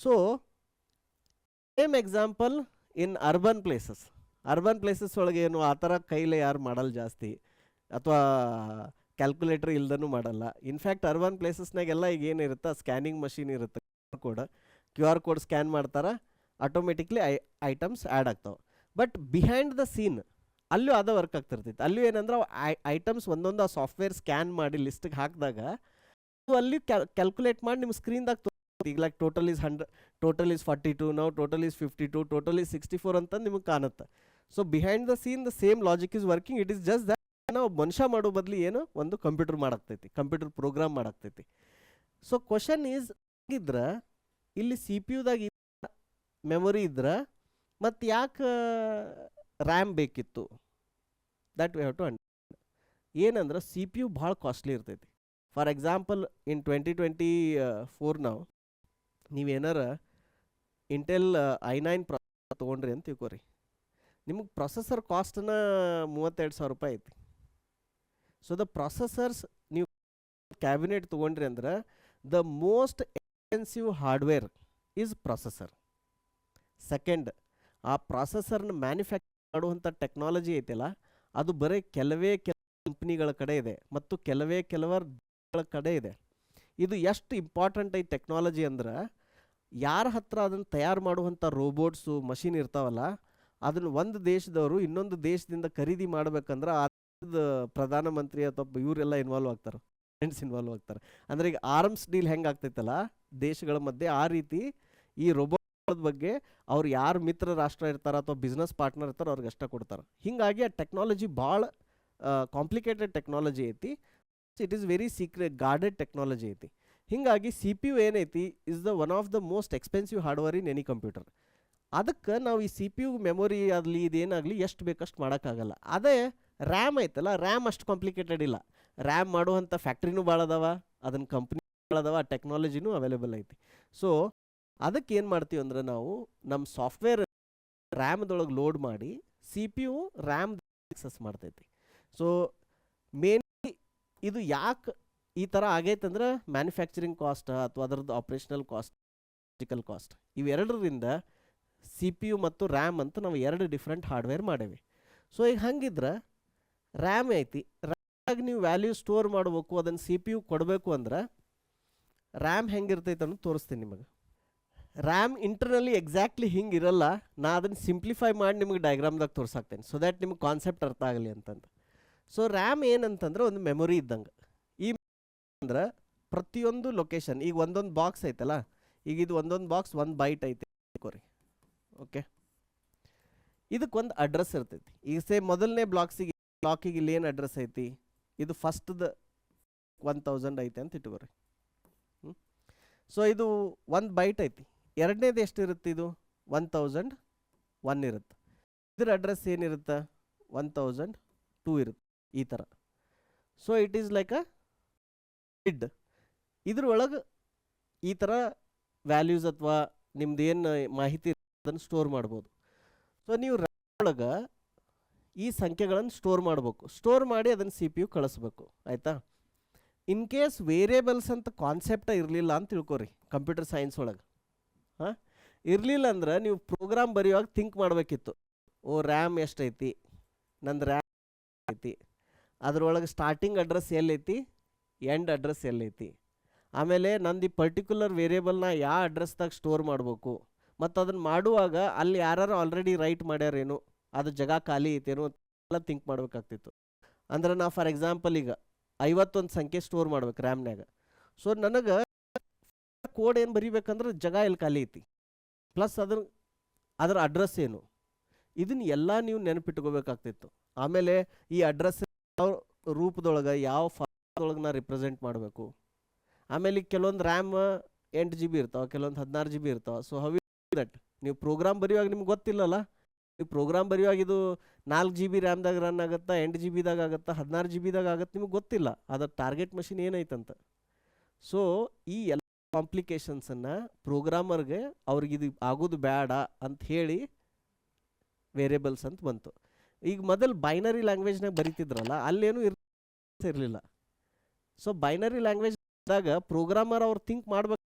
So same example in urban places ಒಳಗೆ ಏನು ಆ ಥರ ಕೈಲೇ ಯಾರು ಮಾಡಲ್ಲ ಜಾಸ್ತಿ, ಅಥವಾ ಕ್ಯಾಲ್ಕುಲೇಟರ್ ಇಲ್ದನೂ ಮಾಡಲ್ಲ. ಇನ್ಫ್ಯಾಕ್ಟ್ ಅರ್ಬನ್ ಪ್ಲೇಸಸ್ನಾಗೆಲ್ಲ ಈಗ ಏನಿರುತ್ತೆ, ಸ್ಕ್ಯಾನಿಂಗ್ ಮಷೀನ್ ಇರುತ್ತೆ, ಕ್ಯೂ ಆರ್ ಕೋಡ್ ಸ್ಕ್ಯಾನ್ ಮಾಡ್ತಾರೆ, ಆಟೋಮೆಟಿಕ್ಲಿ ಐಟಮ್ಸ್ ಆ್ಯಡ್ ಆಗ್ತಾವೆ. ಬಟ್ ಬಿಹೈಂಡ್ ದ ಸೀನ್ ಅಲ್ಲೂ ಅದೇ ವರ್ಕ್ ಆಗ್ತಿರ್ತೈತೆ. ಅಲ್ಲೂ ಏನಂದ್ರೆ ಐಟಮ್ಸ್ ಒಂದೊಂದು ಆ ಸಾಫ್ಟ್ವೇರ್ ಸ್ಕ್ಯಾನ್ ಮಾಡಿ ಲಿಸ್ಟಿಗೆ ಹಾಕಿದಾಗ ಅದು ಅಲ್ಲಿ ಕ್ಯಾಲ್ಕುಲೇಟ್ ಮಾಡಿ ನಿಮ್ಮ ಸ್ಕ್ರೀನ್ದಾಗ ಈಗ like total is 100, total is 42, ನಾವು ಟೋಟಲ್ ಈಸ್ 52, ಟೋಟಲ್ ಈಸ್ 64 ಅಂತ ನಿಮಗೆ ಕಾಣುತ್ತೆ. So behind the scene the same logic is working. It is just that ನಾವು ಮನುಷ್ಯ ಮಾಡೋ ಬದಲು ಏನು ಒಂದು ಕಂಪ್ಯೂಟರ್ ಮಾಡಾಕ್ತೈತಿ, ಕಂಪ್ಯೂಟರ್ ಪ್ರೋಗ್ರಾಮ್ ಮಾಡಾಕ್ತೈತಿ. ಸೊ ಕ್ವಶನ್ ಈಸ್ ಇದ್ರೆ ಇಲ್ಲಿ ಸಿ ಪಿ ಯುದಾಗ ಮೆಮೊರಿ ಇದ್ರೆ ಮತ್ತು ಯಾಕೆ ರ್ಯಾಮ್ ಬೇಕಿತ್ತು? ದಟ್ ವಿ ಹ್ಯಾವ್ ಟು ಏನಂದ್ರೆ ಸಿ ಪಿ ಯು ಭಾಳ ಕಾಸ್ಟ್ಲಿ ಇರ್ತೈತಿ. ಫಾರ್ ಎಕ್ಸಾಂಪಲ್ ಇನ್ 2024 ನಾವು ನೀವೇನಾರ ಇಂಟೆಲ್ i9 ತೊಗೊಂಡ್ರಿ ಅಂತ ತಿಳ್ಕೊರಿ, ನಿಮಗೆ ಪ್ರೊಸೆಸರ್ ಕಾಸ್ಟ್ನ 32,000 ರೂಪಾಯಿ ಐತಿ. ಸೊ ದ ಪ್ರೊಸೆಸರ್ಸ್ ನೀವು ಕ್ಯಾಬಿನೆಟ್ ತೊಗೊಂಡ್ರಿ ಅಂದ್ರೆ the most expensive hardware is processor. Second, ಆ ಪ್ರೊಸೆಸರ್ನ ಮ್ಯಾನುಫ್ಯಾಕ್ಚರ್ ಮಾಡುವಂಥ ಟೆಕ್ನಾಲಜಿ ಐತಲ್ಲ ಅದು ಬರೀ ಕೆಲವೇ ಕಂಪ್ನಿಗಳ ಕಡೆ ಇದೆ ಮತ್ತು ಕೆಲವರ ಕಡೆ ಇದೆ. ಇದು ಎಷ್ಟು ಇಂಪಾರ್ಟೆಂಟ್ ಐತಿ ಟೆಕ್ನಾಲಜಿ ಅಂದ್ರೆ ಯಾರ ಹತ್ರ ಅದನ್ನು ತಯಾರು ಮಾಡುವಂಥ ರೋಬೋಟ್ಸು ಮಷಿನ್ ಇರ್ತಾವಲ್ಲ ಅದನ್ನು ಒಂದು ದೇಶದವರು ಇನ್ನೊಂದು ದೇಶದಿಂದ ಖರೀದಿ ಮಾಡ್ಬೇಕಂದ್ರೆ ಆ ಪ್ರಧಾನಮಂತ್ರಿ ಅಥವಾ ಇವರೆಲ್ಲ ಇನ್ವಾಲ್ವ್ ಆಗ್ತಾರೆ, ಇನ್ವಾಲ್ವ್ ಆಗ್ತಾರೆ. ಅಂದರೆ ಈಗ ಆರ್ಮ್ಸ್ ಡೀಲ್ ಹೆಂಗೆ ಆಗ್ತೈತಲ್ಲ ದೇಶಗಳ ಮಧ್ಯೆ, ಆ ರೀತಿ ಈ ರೋಬೋಟ್ ಬಗ್ಗೆ ಅವ್ರು ಯಾರು ಮಿತ್ರ ರಾಷ್ಟ್ರ ಇರ್ತಾರ ಅಥವಾ ಬಿಸ್ನೆಸ್ ಪಾರ್ಟ್ನರ್ ಇರ್ತಾರೋ ಅವ್ರಿಗೆ ಅಷ್ಟ ಕೊಡ್ತಾರೆ. ಹೀಗಾಗಿ ಆ ಟೆಕ್ನಾಲಜಿ ಭಾಳ ಕಾಂಪ್ಲಿಕೇಟೆಡ್ ಟೆಕ್ನಾಲಜಿ ಐತಿ. It is very secret guarded technology ಐತಿ. ಹೀಗಾಗಿ ಸಿ ಪಿ ಯು ಏನೈತಿ is the one of the most expensive hardware in any computer. ಅದಕ್ಕೆ ನಾವು ಈ ಸಿ ಪಿ ಯು ಮೆಮೊರಿ ಆಗಲಿ ಇದೇನಾಗಲಿ ಎಷ್ಟು ಬೇಕಷ್ಟು ಮಾಡೋಕ್ಕಾಗಲ್ಲ. ಅದೇ ರ್ಯಾಮ್ ಐತಲ್ಲ, ರ್ಯಾಮ್ ಅಷ್ಟು ಕಾಂಪ್ಲಿಕೇಟೆಡ್ ಇಲ್ಲ. ರ್ಯಾಮ್ ಮಾಡುವಂಥ ಫ್ಯಾಕ್ಟ್ರಿನೂ ಭಾಳ ಅದಾವ, ಅದನ್ನ ಕಂಪ್ನಿ ಭಾಳ ಅದಾವ, ಟೆಕ್ನಾಲಜಿನೂ ಅವೈಲೇಬಲ್ ಐತಿ. ಸೊ ಅದಕ್ಕೆ ಏನು ಮಾಡ್ತೀವಿ ಅಂದ್ರೆ ನಾವು ನಮ್ಮ ಸಾಫ್ಟ್ವೇರ್ ರ್ಯಾಮ್ದೊಳಗೆ ಲೋಡ್ ಮಾಡಿ C P U RAM access ಮಾಡ್ತೈತಿ. ಸೊ ಮೇನ್ಲಿ ಇದು ಯಾಕೆ ಈ ಥರ ಆಗೈತಂದ್ರೆ ಮ್ಯಾನುಫ್ಯಾಕ್ಚರಿಂಗ್ ಕಾಸ್ಟ್ ಅಥವಾ ಅದರದ್ದು ಆಪ್ರೇಷನಲ್ ಕಾಸ್ಟ್, ಫಿಸಿಕಲ್ ಕಾಸ್ಟ್, ಇವೆರಡರಿಂದ ಸಿ ಪಿ ಯು ಮತ್ತು ರ್ಯಾಮ್ ಅಂತ ನಾವು ಎರಡು ಡಿಫ್ರೆಂಟ್ ಹಾರ್ಡ್ವೇರ್ ಮಾಡೇವಿ. ಸೊ ಈಗ ಹಂಗಿದ್ರೆ ರ್ಯಾಮ್ ಐತಿ, ರ್ಯಾಮ್ಗೆ ನೀವು ವ್ಯಾಲ್ಯೂ ಸ್ಟೋರ್ ಮಾಡಬೇಕು, ಅದನ್ನು ಸಿ ಪಿ ಯು ಕೊಡಬೇಕು ಅಂದ್ರೆ ರ್ಯಾಮ್ ಹೆಂಗಿರ್ತೈತೆ ಅನ್ನೋದು ತೋರಿಸ್ತೀನಿ ನಿಮಗೆ. ರ್ಯಾಮ್ ಇಂಟರ್ನಲ್ಲಿ ಎಕ್ಸಾಕ್ಟ್ಲಿ ಹಿಂಗೆ ಇರಲ್ಲ, ನಾ ಅದನ್ನು ಸಿಂಪ್ಲಿಫೈ ಮಾಡಿ ನಿಮಗೆ ಡಯಾಗ್ರಾಮ್ದಾಗ ತೋರ್ಸಾಕ್ತೇನೆ ಸೊ ದ್ಯಾಟ್ ನಿಮ್ಗೆ ಕಾನ್ಸೆಪ್ಟ್ ಅರ್ಥ ಆಗಲಿ ಅಂತಂದು. ಸೊ ರ್ಯಾಮ್ ಏನಂತಂದ್ರೆ ಒಂದು ಮೆಮೊರಿ ಇದ್ದಂಗೆ. ಈ ಅಂದ್ರೆ ಪ್ರತಿಯೊಂದು ಲೊಕೇಶನ್, ಈಗ ಒಂದೊಂದು ಬಾಕ್ಸ್ ಐತಲ್ಲ, ಈಗ ಇದು ಒಂದೊಂದು ಬಾಕ್ಸ್ 1 ಬೈಟ್ ಐತೆ ಕೋರಿ, ಓಕೆ, ಇದಕ್ಕೊಂದು ಅಡ್ರೆಸ್ ಇರ್ತೈತಿ. ಈಗ ಸೇ ಮೊದಲನೇ ಬ್ಲಾಕಿಗೆ ಇಲ್ಲಿ ಏನು ಅಡ್ರೆಸ್ ಐತಿ, ಇದು ಫಸ್ಟ್ದು 1000 ಐತೆ ಅಂತ ಇಟ್ಕೋರಿ. ಸೊ ಇದು 1 ಬೈಟ್ ಐತಿ. ಎರಡನೇದು ಎಷ್ಟು ಇರುತ್ತೆ, ಇದು 1001 ಇರುತ್ತೆ. ಇದ್ರ ಅಡ್ರೆಸ್ ಏನಿರುತ್ತೆ 1002 ಇರುತ್ತೆ, ಈ ಥರ. So it is like a id. ಇದ್ರೊಳಗೆ ಈ ಥರ ವ್ಯಾಲ್ಯೂಸ್ ಅಥವಾ ನಿಮ್ದು ಏನು ಮಾಹಿತಿ ಅದನ್ನು ಸ್ಟೋರ್ ಮಾಡ್ಬೋದು. ಸೊ ನೀವು ರ್ಯಾಮ್ ಒಳಗೆ ಈ ಸಂಖ್ಯೆಗಳನ್ನು ಸ್ಟೋರ್ ಮಾಡಬೇಕು. ಸ್ಟೋರ್ ಮಾಡಿ ಅದನ್ನು ಸಿ ಪಿ ಯು ಕಳಿಸ್ಬೇಕು, ಆಯಿತಾ. ಇನ್ ಕೇಸ್ ವೇರಿಯೇಬಲ್ಸ್ ಅಂತ ಕಾನ್ಸೆಪ್ಟ ಇರಲಿಲ್ಲ ಅಂತ ತಿಳ್ಕೊರಿ ಕಂಪ್ಯೂಟರ್ ಸೈನ್ಸ್ ಒಳಗೆ. ಹಾಂ, ಇರಲಿಲ್ಲ ಅಂದ್ರೆ ನೀವು ಪ್ರೋಗ್ರಾಮ್ ಬರೆಯುವಾಗ ಥಿಂಕ್ ಮಾಡಬೇಕಿತ್ತು, ಓ ರ್ಯಾಮ್ ಎಷ್ಟೈತಿ, ನಂದು ರ್ಯಾಮ್ ಐತಿ, ಅದ್ರೊಳಗೆ ಸ್ಟಾರ್ಟಿಂಗ್ ಅಡ್ರೆಸ್ ಎಲ್ಲೈತಿ, ಎಂಡ್ ಅಡ್ರೆಸ್ ಎಲ್ಲೈತಿ, ಆಮೇಲೆ ನಂದು ಈ ಪರ್ಟಿಕ್ಯುಲರ್ ವೇರಿಯೇಬಲ್ನ ಯಾವ ಅಡ್ರೆಸ್ದಾಗ ಸ್ಟೋರ್ ಮಾಡಬೇಕು, ಮತ್ತು ಅದನ್ನು ಮಾಡುವಾಗ ಅಲ್ಲಿ ಯಾರು ಆಲ್ರೆಡಿ ರೈಟ್ ಮಾಡ್ಯಾರೇನು, ಅದು ಜಾಗ ಖಾಲಿ ಐತೇನೋ ಎಲ್ಲ ಥಿಂಕ್ ಮಾಡಬೇಕಾಗ್ತಿತ್ತು. ಅಂದ್ರೆ ನಾ ಫಾರ್ ಎಕ್ಸಾಂಪಲ್ ಈಗ 51 ಸಂಖ್ಯೆ ಸ್ಟೋರ್ ಮಾಡ್ಬೇಕು ರ್ಯಾಮ್ನ್ಯಾಗ. ಸೊ ನನಗೆ ಕೋಡ್ ಏನು ಬರಿಬೇಕಂದ್ರೆ ಜಾಗ ಎಲ್ಲಿ ಖಾಲಿ ಐತಿ, ಪ್ಲಸ್ ಅದರ ಅಡ್ರೆಸ್ ಏನು, ಇದನ್ನ ಎಲ್ಲ ನೀವು ನೆನಪಿಟ್ಕೋಬೇಕಾಗ್ತಿತ್ತು. ಆಮೇಲೆ ಈ ಅಡ್ರೆಸ್ ಯಾವ ರೂಪದೊಳಗೆ ಯಾವ ಫಾರ್ಮ್ದೊಳಗೆ ನಾ ರಿಪ್ರೆಸೆಂಟ್ ಮಾಡಬೇಕು. ಆಮೇಲೆ ಕೆಲವೊಂದು ರ್ಯಾಮ್ 8 GB ಇರ್ತಾವೆ, ಕೆಲವೊಂದು 16 GB ಇರ್ತಾವೆ. ಸೊ ಹೌ ದಟ್ ನೀವು ಪ್ರೋಗ್ರಾಮ್ ಬರೆಯುವಾಗ ನಿಮ್ಗೆ ಗೊತ್ತಿಲ್ಲಲ್ಲ, ನೀವು ಪ್ರೋಗ್ರಾಮ್ ಬರೆಯುವಾಗ ಇದು 4 GB ರ್ಯಾಮ್ದಾಗ ರನ್ ಆಗುತ್ತಾ, 8 GB ಆಗುತ್ತಾ, 16 GB ಆಗುತ್ತೆ, ನಿಮಗೆ ಗೊತ್ತಿಲ್ಲ ಅದರ ಟಾರ್ಗೆಟ್ ಮಷಿನ್ ಏನೈತಂತ. ಸೊ ಈ ಎಲ್ಲ ಕಾಂಪ್ಲಿಕೇಶನ್ಸನ್ನು ಪ್ರೋಗ್ರಾಮರ್ಗೆ ಅವ್ರಿಗೆ ಇದು ಆಗೋದು ಬೇಡ ಅಂತ ಹೇಳಿ ವೇರಿಯೇಬಲ್ಸ್ ಅಂತ ಬಂತು. ಈಗ ಮೊದಲು ಬೈನರಿ ಲ್ಯಾಂಗ್ವೇಜ್ನಾಗ ಬರೀತಿದ್ರಲ್ಲ, ಅಲ್ಲೇನೂ ಇರಲಿಲ್ಲ. ಸೊ ಬೈನರಿ ಲ್ಯಾಂಗ್ವೇಜ್ದಾಗ ಪ್ರೋಗ್ರಾಮರ್ ಅವ್ರು ಥಿಂಕ್ ಮಾಡ್ಬೇಕು,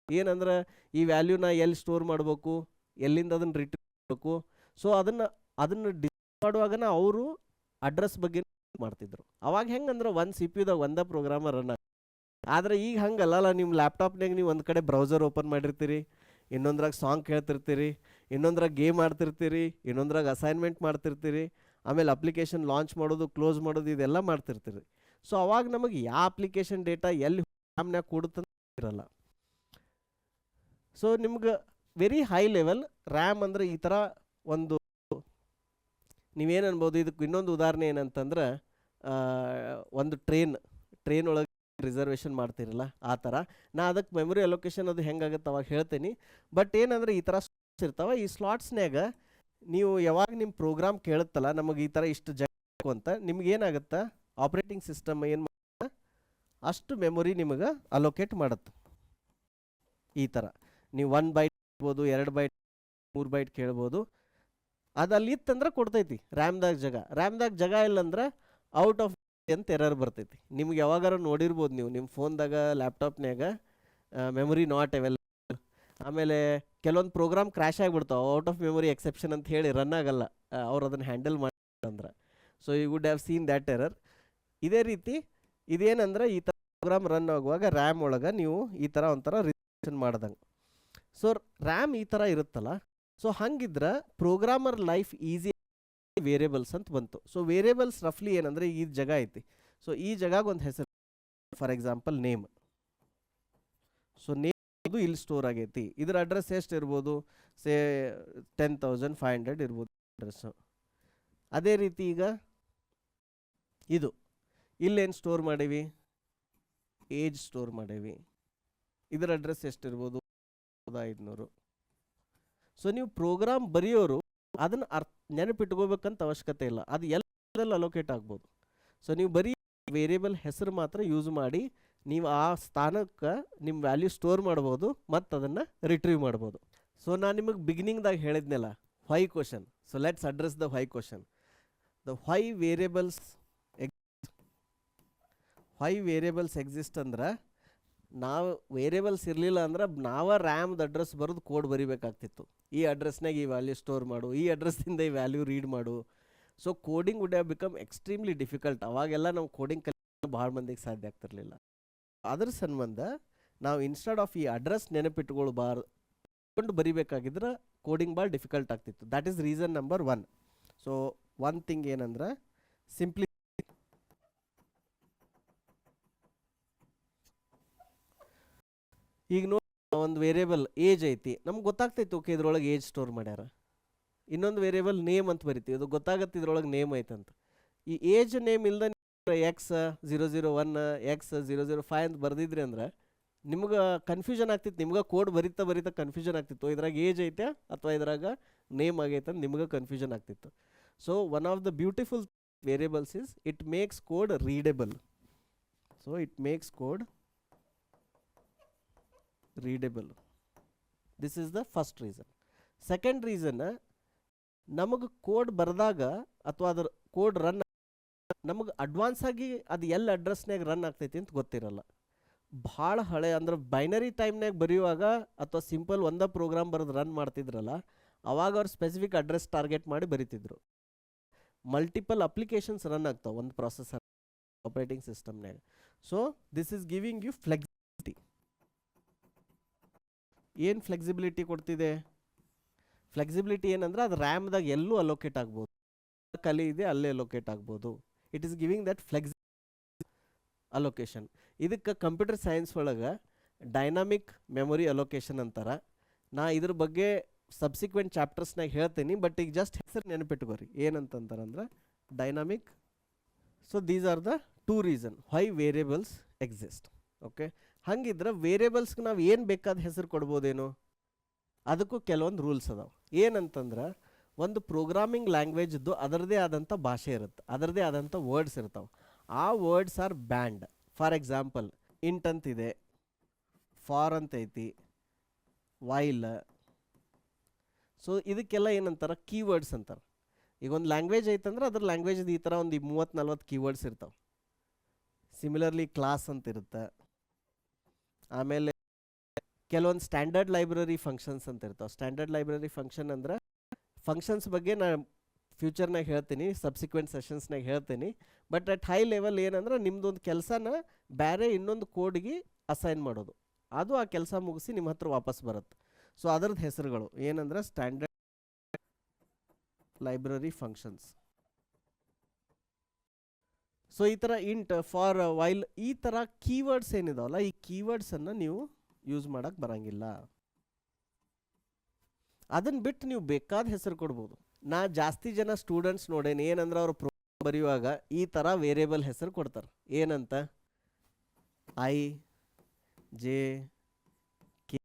ಏನಂದ್ರೆ ಈ ವ್ಯಾಲ್ಯೂನ ಎಲ್ಲಿ ಸ್ಟೋರ್ ಮಾಡಬೇಕು, ಎಲ್ಲಿಂದ ಅದನ್ನು ರಿಟ್ರೀವ್ ಮಾಡಬೇಕು. ಸೊ ಅದನ್ನು ಡಿಸೈನ್ ಮಾಡುವಾಗನ ಅವರು ಅಡ್ರೆಸ್ ಬಗ್ಗೆ ಮಾಡ್ತಿದ್ರು. ಅವಾಗ ಹೆಂಗಂದ್ರೆ ಒಂದು ಸಿ ಪಿ ಯುದಾಗ ಒಂದೇ ಪ್ರೋಗ್ರಾಮರ್ ರನ್. ಆದರೆ ಈಗ ಹಂಗಲ್ಲ, ನಿಮ್ಮ ಲ್ಯಾಪ್ಟಾಪ್ನಾಗ ನೀವು ಒಂದು ಕಡೆ ಬ್ರೌಸರ್ ಓಪನ್ ಮಾಡಿರ್ತೀರಿ, ಇನ್ನೊಂದ್ರಾಗ ಸಾಂಗ್ ಕೇಳ್ತಿರ್ತೀರಿ, ಇನ್ನೊಂದ್ರಾಗ ಗೇಮ್ ಆಡ್ತಿರ್ತೀರಿ, ಇನ್ನೊಂದ್ರಾಗ ಅಸೈನ್ಮೆಂಟ್ ಮಾಡ್ತಿರ್ತೀರಿ, ಆಮೇಲೆ ಅಪ್ಲಿಕೇಶನ್ ಲಾಂಚ್ ಮಾಡೋದು ಕ್ಲೋಸ್ ಮಾಡೋದು ಇದೆಲ್ಲ ಮಾಡ್ತಿರ್ತೀರಿ. ಸೊ ಅವಾಗ ನಮಗೆ ಯಾವ ಅಪ್ಲಿಕೇಶನ್ ಡೇಟಾ ಎಲ್ಲಿ ರ್ಯಾಮ್ನ್ಯಾಗ ಕೊಡುತ್ತಂತ ಇರಲ್ಲ. ಸೊ ನಿಮ್ಗೆ ವೆರಿ ಹೈ ಲೆವೆಲ್ ರ್ಯಾಮ್ ಅಂದರೆ ಈ ಥರ ಒಂದು ನೀವೇನು ಅನ್ಬೋದು. ಇದಕ್ಕೆ ಇನ್ನೊಂದು ಉದಾಹರಣೆ ಏನಂತಂದ್ರೆ ಒಂದು ಟ್ರೈನ್ ಒಳಗೆ ರಿಸರ್ವೇಷನ್ ಮಾಡ್ತಿರಲ್ಲ ಆ ಥರ. ನಾ ಅದಕ್ಕೆ ಮೆಮೊರಿ ಅಲೋಕೇಶನ್ ಅದು ಹೆಂಗಾಗುತ್ತೆ ಅವಾಗ ಹೇಳ್ತೀನಿ. ಬಟ್ ಏನಂದ್ರೆ ಈ ಥರ ಸ್ಲಾಟ್ಸ್ ಇರ್ತಾವೆ. ಈ ಸ್ಲಾಟ್ಸ್ನ್ಯಾಗ ನೀವು ಯಾವಾಗ ನಿಮ್ಮ ಪ್ರೋಗ್ರಾಮ್ ಕೇಳುತ್ತಲ್ಲ ನಮಗೆ ಈ ಥರ ಇಷ್ಟು ಬೇಕು ಅಂತ, ನಿಮ್ಗೆ ಏನಾಗುತ್ತೆ ಆಪ್ರೇಟಿಂಗ್ ಸಿಸ್ಟಮ್ ಏನು ಮಾಡುತ್ತೆ ಅಷ್ಟು ಮೆಮೊರಿ ನಿಮಗೆ ಅಲೋಕೇಟ್ ಮಾಡುತ್ತೆ. ಈ ಥರ ನೀವು 1 ಬೈಟ್ ಕೇಳ್ಬೋದು, 2 ಬೈಟ್ 3 ಬೈಟ್ ಕೇಳ್ಬೋದು. ಅದು ಅಲ್ಲಿ ಇತ್ತಂದ್ರೆ ಕೊಡ್ತೈತಿ ರ್ಯಾಮ್ದಾಗ ಜಾಗ ಇಲ್ಲಂದ್ರೆ ಔಟ್ ಆಫ್ ಅಂತ ಎರರ್ ಬರ್ತೈತಿ. ನಿಮ್ಗೆ ಯಾವಾಗಾರ ನೋಡಿರ್ಬೋದು ನೀವು ನಿಮ್ಮ ಫೋನ್ದಾಗ ಲ್ಯಾಪ್ಟಾಪ್ನ್ಯಾಗ ಮೆಮೊರಿ ನಾಟ್ ಅವೈಲೇಬಲ್, ಆಮೇಲೆ ಕೆಲವೊಂದು ಪ್ರೋಗ್ರಾಮ್ ಕ್ರ್ಯಾಶ್ ಆಗಿಬಿಡ್ತಾವೆ, ಔಟ್ ಆಫ್ ಮೆಮೊರಿ ಎಕ್ಸೆಪ್ಷನ್ ಅಂತ ಹೇಳಿ ರನ್ ಆಗಲ್ಲ ಅವ್ರು ಅದನ್ನು ಹ್ಯಾಂಡಲ್ ಮಾಡಿದ್ರೆ. So you would have seen that error. ಇದೇ ರೀತಿ ಇದೇನಂದ್ರೆ ಈ ಥರ ಪ್ರೋಗ್ರಾಮ್ ರನ್ ಆಗುವಾಗ ರ್ಯಾಮ್ ಒಳಗೆ ನೀವು ಈ ಥರ ಒಂಥರ ರಿಸರ್ವೇಷನ್ ಮಾಡ್ದಂಗೆ. ಸೊ ರ್ಯಾಮ್ ಈ ಥರ ಇರುತ್ತಲ್ಲ, ಸೊ ಹಂಗಿದ್ರೆ ಪ್ರೋಗ್ರಾಮರ್ ಲೈಫ್ ಈಸಿ ವೇರಿಯೇಬಲ್ಸ್ ಅಂತ ಬಂತು. ಸೊ ವೇರಿಯೇಬಲ್ಸ್ ರಫ್ಲಿ ಏನಂದ್ರೆ ಈ ಜಾಗ ಐತಿ. ಸೊ ಈ ಜಾಗಕ್ಕೆ ಒಂದು ಹೆಸರು, for example name. So name ಇದು ಇಲ್ಲಿ ಸ್ಟೋರ್ ಆಗೈತಿ. ಇದ್ರ ಅಡ್ರೆಸ್ ಎಷ್ಟು ಇರ್ಬೋದು, ಸೇ 10,500 ಇರ್ಬೋದು ಅಡ್ರೆಸ್ಸು. ಅದೇ ರೀತಿ ಈಗ ಇದು ಇಲ್ಲೇನು ಸ್ಟೋರ್ ಮಾಡೀವಿ, ಏಜ್ ಸ್ಟೋರ್ ಮಾಡೀವಿ. ಇದರ ಅಡ್ರೆಸ್ ಎಷ್ಟಿರ್ಬೋದು, 500. ಸೊ ನೀವು ಪ್ರೋಗ್ರಾಮ್ ಬರೆಯೋರು ಅದನ್ನು ನೆನಪಿಟ್ಕೋಬೇಕಂತ ಅವಶ್ಯಕತೆ ಇಲ್ಲ, ಅದು ಎಲ್ಲದಲ್ಲಿ ಅಲೋಕೇಟ್ ಆಗ್ಬೋದು. ಸೊ ನೀವು ಬರೀ ವೇರಿಯೇಬಲ್ ಹೆಸರು ಮಾತ್ರ ಯೂಸ್ ಮಾಡಿ ನೀವು ಆ ಸ್ಥಾನಕ್ಕೆ ನಿಮ್ಮ ವ್ಯಾಲ್ಯೂ ಸ್ಟೋರ್ ಮಾಡ್ಬೋದು ಮತ್ತು ಅದನ್ನು ರಿಟ್ರೀವ್ ಮಾಡ್ಬೋದು. ಸೊ ನಾನು ನಿಮಗೆ ಬಿಗಿನಿಂಗ್ದಾಗ ಹೇಳಿದ್ನಲ್ಲ why question. So let's address the why question. The why variables exist ಅಂದ್ರೆ ನಾವು ವೇರಿಯೇಬಲ್ಸ್ ಇರಲಿಲ್ಲ ಅಂದ್ರೆ ನಾವು ರ್ಯಾಮ್ದು ಅಡ್ರೆಸ್ ಬರೋದು ಕೋಡ್ ಬರಿಬೇಕಾಗ್ತಿತ್ತು. ಈ ಅಡ್ರೆಸ್ನಾಗ ಈ ವ್ಯಾಲ್ಯೂ ಸ್ಟೋರ್ ಮಾಡು, ಈ ಅಡ್ರೆಸ್ದಿಂದ ಈ ವ್ಯಾಲ್ಯೂ ರೀಡ್ ಮಾಡು. So coding would have become extremely difficult. ಅವಾಗೆಲ್ಲ ನಾವು ಕೋಡಿಂಗ್ ಕಲಿಯೋದು ಭಾಳ ಮಂದಿಗೆ ಸಾಧ್ಯ ಆಗ್ತಿರ್ಲಿಲ್ಲ. ಅದ್ರ ಸಂಬಂಧ ನಾವು ಇನ್ಸ್ಟೆಡ್ ಆಫ್ ಈ ಅಡ್ರೆಸ್ ನೆನಪಿಟ್ಕೊಳ್ಬಾರ್ದು ಬರಿಬೇಕಾಗಿದ್ರೆ ಕೋಡಿಂಗ್ ಭಾಳ ಡಿಫಿಕಲ್ಟ್ ಆಗ್ತಿತ್ತು. That is reason number 1. So one thing ಏನಂದ್ರೆ ಸಿಂಪ್ಲಿ ಈಗ ನೋಡಿ ಒಂದು ವೇರಿಯೇಬಲ್ ಏಜ್ ಐತಿ, ನಮ್ಗೆ ಗೊತ್ತಾಗ್ತೈತಿ ಓಕೆ ಇದ್ರೊಳಗೆ ಏಜ್ ಸ್ಟೋರ್ ಮಾಡ್ಯಾರ. ಇನ್ನೊಂದು ವೇರಿಯೇಬಲ್ ನೇಮ್ ಅಂತ ಬರಿತೀವಿ, ಅದು ಗೊತ್ತಾಗತ್ತೆ ಇದ್ರೊಳಗೆ ನೇಮ್ ಐತಂತ. ಈ ಏಜ್ ನೇಮ್ ಇಲ್ದ X001 X005 ಅಂತ ಬರ್ದಿದ್ರಿ ಅಂದ್ರೆ ನಿಮ್ಗೆ ಕನ್ಫ್ಯೂಷನ್ ಆಗ್ತಿತ್ತು. ನಿಮ್ಗೆ ಕೋಡ್ ಬರಿತಾ ಕನ್ಫ್ಯೂಷನ್ ಆಗ್ತಿತ್ತು, ಇದ್ರಾಗ ಏಜ್ ಐತೆ ಅಥವಾ ಇದ್ರಾಗ ನೇಮ್ ಆಗೈತೆ ಅಂತ ನಿಮ್ಗೆ ಕನ್ಫ್ಯೂಷನ್ ಆಗ್ತಿತ್ತು. So one of the beautiful variables is it makes code readable. So it makes code readable. This is the first reason. Second reason, ನಮಗೆ ಕೋಡ್ ಬರೆದಾಗ ಅಥವಾ ಅದ್ರ ಕೋಡ್ ರನ್ ನಮಗೆ ಅಡ್ವಾನ್ಸ್ ಆಗಿ ಅದು ಎಲ್ಲಿ ಅಡ್ರೆಸ್ನಾಗ ರನ್ ಆಗ್ತೈತಿ ಅಂತ ಗೊತ್ತಿರಲ್ಲ. ಭಾಳ ಹಳೆ ಅಂದ್ರೆ ಬೈನರಿ ಟೈಮ್ನಾಗ ಬರೆಯುವಾಗ ಅಥವಾ ಸಿಂಪಲ್ ಒಂದೇ ಪ್ರೋಗ್ರಾಮ್ ಬರೆದು ರನ್ ಮಾಡ್ತಿದ್ರಲ್ಲ, ಅವಾಗ ಅವ್ರು ಸ್ಪೆಸಿಫಿಕ್ ಅಡ್ರೆಸ್ ಟಾರ್ಗೆಟ್ ಮಾಡಿ ಬರೀತಿದ್ರು. ಮಲ್ಟಿಪಲ್ ಅಪ್ಲಿಕೇಶನ್ಸ್ ರನ್ ಆಗ್ತಾವೆ ಒಂದು ಪ್ರೊಸೆಸರ್ ಆಪರೇಟಿಂಗ್ ಸಿಸ್ಟಮ್ನಾಗ. So this is giving you flexibility. ಏನು ಫ್ಲೆಕ್ಸಿಬಿಲಿಟಿ ಕೊಡ್ತಿದೆ? ಫ್ಲೆಕ್ಸಿಬಿಲಿಟಿ ಏನಂದ್ರೆ ಅದು ರ್ಯಾಮ್ದಾಗ ಎಲ್ಲೂ ಅಲೋಕೇಟ್ ಆಗ್ಬೋದು, ಕಲಿ ಇದೆ ಅಲ್ಲೇ ಅಲೋಕೇಟ್ ಆಗ್ಬೋದು. It is giving that allocation. ಇದಕ್ಕೆ ಕಂಪ್ಯೂಟರ್ ಸೈನ್ಸ್ ಒಳಗೆ ಡೈನಾಮಿಕ್ ಮೆಮೊರಿ ಅಲೋಕೇಶನ್ ಅಂತಾರೆ. ನಾ ಇದ್ರ ಬಗ್ಗೆ ಸಬ್ಸಿಕ್ವೆಂಟ್ ಚಾಪ್ಟರ್ಸ್ನಾಗ ಹೇಳ್ತೀನಿ, ಬಟ್ ಈಗ ಜಸ್ಟ್ ಹೆಸರು ನೆನಪಿಟ್ಕೋರಿ ಏನಂತಂತಾರಂದ್ರೆ dynamic. So these are the 2 reason why variables exist. Okay, ಹಂಗಿದ್ರೆ ವೇರಿಯೇಬಲ್ಸ್ಗೆ ನಾವು ಏನು ಬೇಕಾದ ಹೆಸರು ಕೊಡ್ಬೋದೇನು? ಅದಕ್ಕೂ ಕೆಲವೊಂದು ರೂಲ್ಸ್ ಅದಾವೆ. ಏನಂತಂದ್ರೆ ಒಂದು ಪ್ರೋಗ್ರಾಮಿಂಗ್ ಲ್ಯಾಂಗ್ವೇಜ್ದು ಅದರದೇ ಆದಂಥ ಭಾಷೆ ಇರುತ್ತೆ, ಅದರದೇ ಆದಂಥ ವರ್ಡ್ಸ್ ಇರ್ತಾವೆ. ಆ words are banned. For example int ಅಂತಿದೆ, ಫಾರ್ ಅಂತ ಐತಿ, ವೈಲ್. ಸೊ ಇದಕ್ಕೆಲ್ಲ ಏನಂತಾರೆ ಕೀವರ್ಡ್ಸ್ ಅಂತಾರೆ. ಈಗ ಒಂದು ಲ್ಯಾಂಗ್ವೇಜ್ ಐತಂದ್ರೆ ಅದ್ರ ಲ್ಯಾಂಗ್ವೇಜ್ದು ಈ ಥರ ಒಂದು 30-40 ಕೀವರ್ಡ್ಸ್ ಇರ್ತಾವೆ. ಸಿಮಿಲರ್ಲಿ ಕ್ಲಾಸ್ ಅಂತ ಇರುತ್ತೆ. ಆಮೇಲೆ ಕೆಲವೊಂದು ಸ್ಟ್ಯಾಂಡರ್ಡ್ ಲೈಬ್ರರಿ ಫಂಕ್ಷನ್ಸ್ ಅಂತ ಇರ್ತಾವೆ. ಸ್ಟ್ಯಾಂಡರ್ಡ್ ಲೈಬ್ರರಿ ಫಂಕ್ಷನ್ ಅಂದ್ರೆ ಫಂಕ್ಷನ್ಸ್ ಬಗ್ಗೆ ನಾನು ಫ್ಯೂಚರ್ನಾಗ ಹೇಳ್ತೀನಿ, ಸಬ್ಸಿಕ್ವೆಂಟ್ ಸೆಷನ್ಸ್ನಾಗ ಹೇಳ್ತೀನಿ. ಬಟ್ ಅಟ್ ಹೈ ಲೆವೆಲ್ ಏನಂದ್ರೆ ನಿಮ್ದೊಂದು ಕೆಲಸನ ಬೇರೆ ಇನ್ನೊಂದು ಕೋಡ್ಗೆ ಅಸೈನ್ ಮಾಡೋದು, ಅದು ಆ ಕೆಲಸ ಮುಗಿಸಿ ನಿಮ್ಮ ಹತ್ರ ವಾಪಸ್ ಬರುತ್ತೆ. ಸೊ ಅದರದ್ದು ಹೆಸರುಗಳು ಏನಂದ್ರೆ ಸ್ಟ್ಯಾಂಡರ್ಡ್ ಲೈಬ್ರರಿ ಫಂಕ್ಷನ್ಸ್. ಸೊ ಈ ಥರ ಇಂಟ್, ಫಾರ್, ವೈಲ್ ಈ ಥರ ಕೀವರ್ಡ್ಸ್ ಏನಿದಾವಲ್ಲ, ಈ ಕೀವರ್ಡ್ಸನ್ನು ನೀವು ಯೂಸ್ ಮಾಡೋಕ್ಕೆ ಬರೋಂಗಿಲ್ಲ. ಅದನ್ನು ಬಿಟ್ಟು ನೀವು ಬೇಕಾದ ಹೆಸರು ಕೊಡ್ಬೋದು. ನಾ ಜಾಸ್ತಿ ಜನ ಸ್ಟೂಡೆಂಟ್ಸ್ ನೋಡೇನಿ ಏನಂದ್ರೆ ಅವರು ಬರೆಯುವಾಗ ಈ ಥರ ವೇರಿಯೇಬಲ್ ಹೆಸರು ಕೊಡ್ತಾರೆ. ಏನಂತ? I J K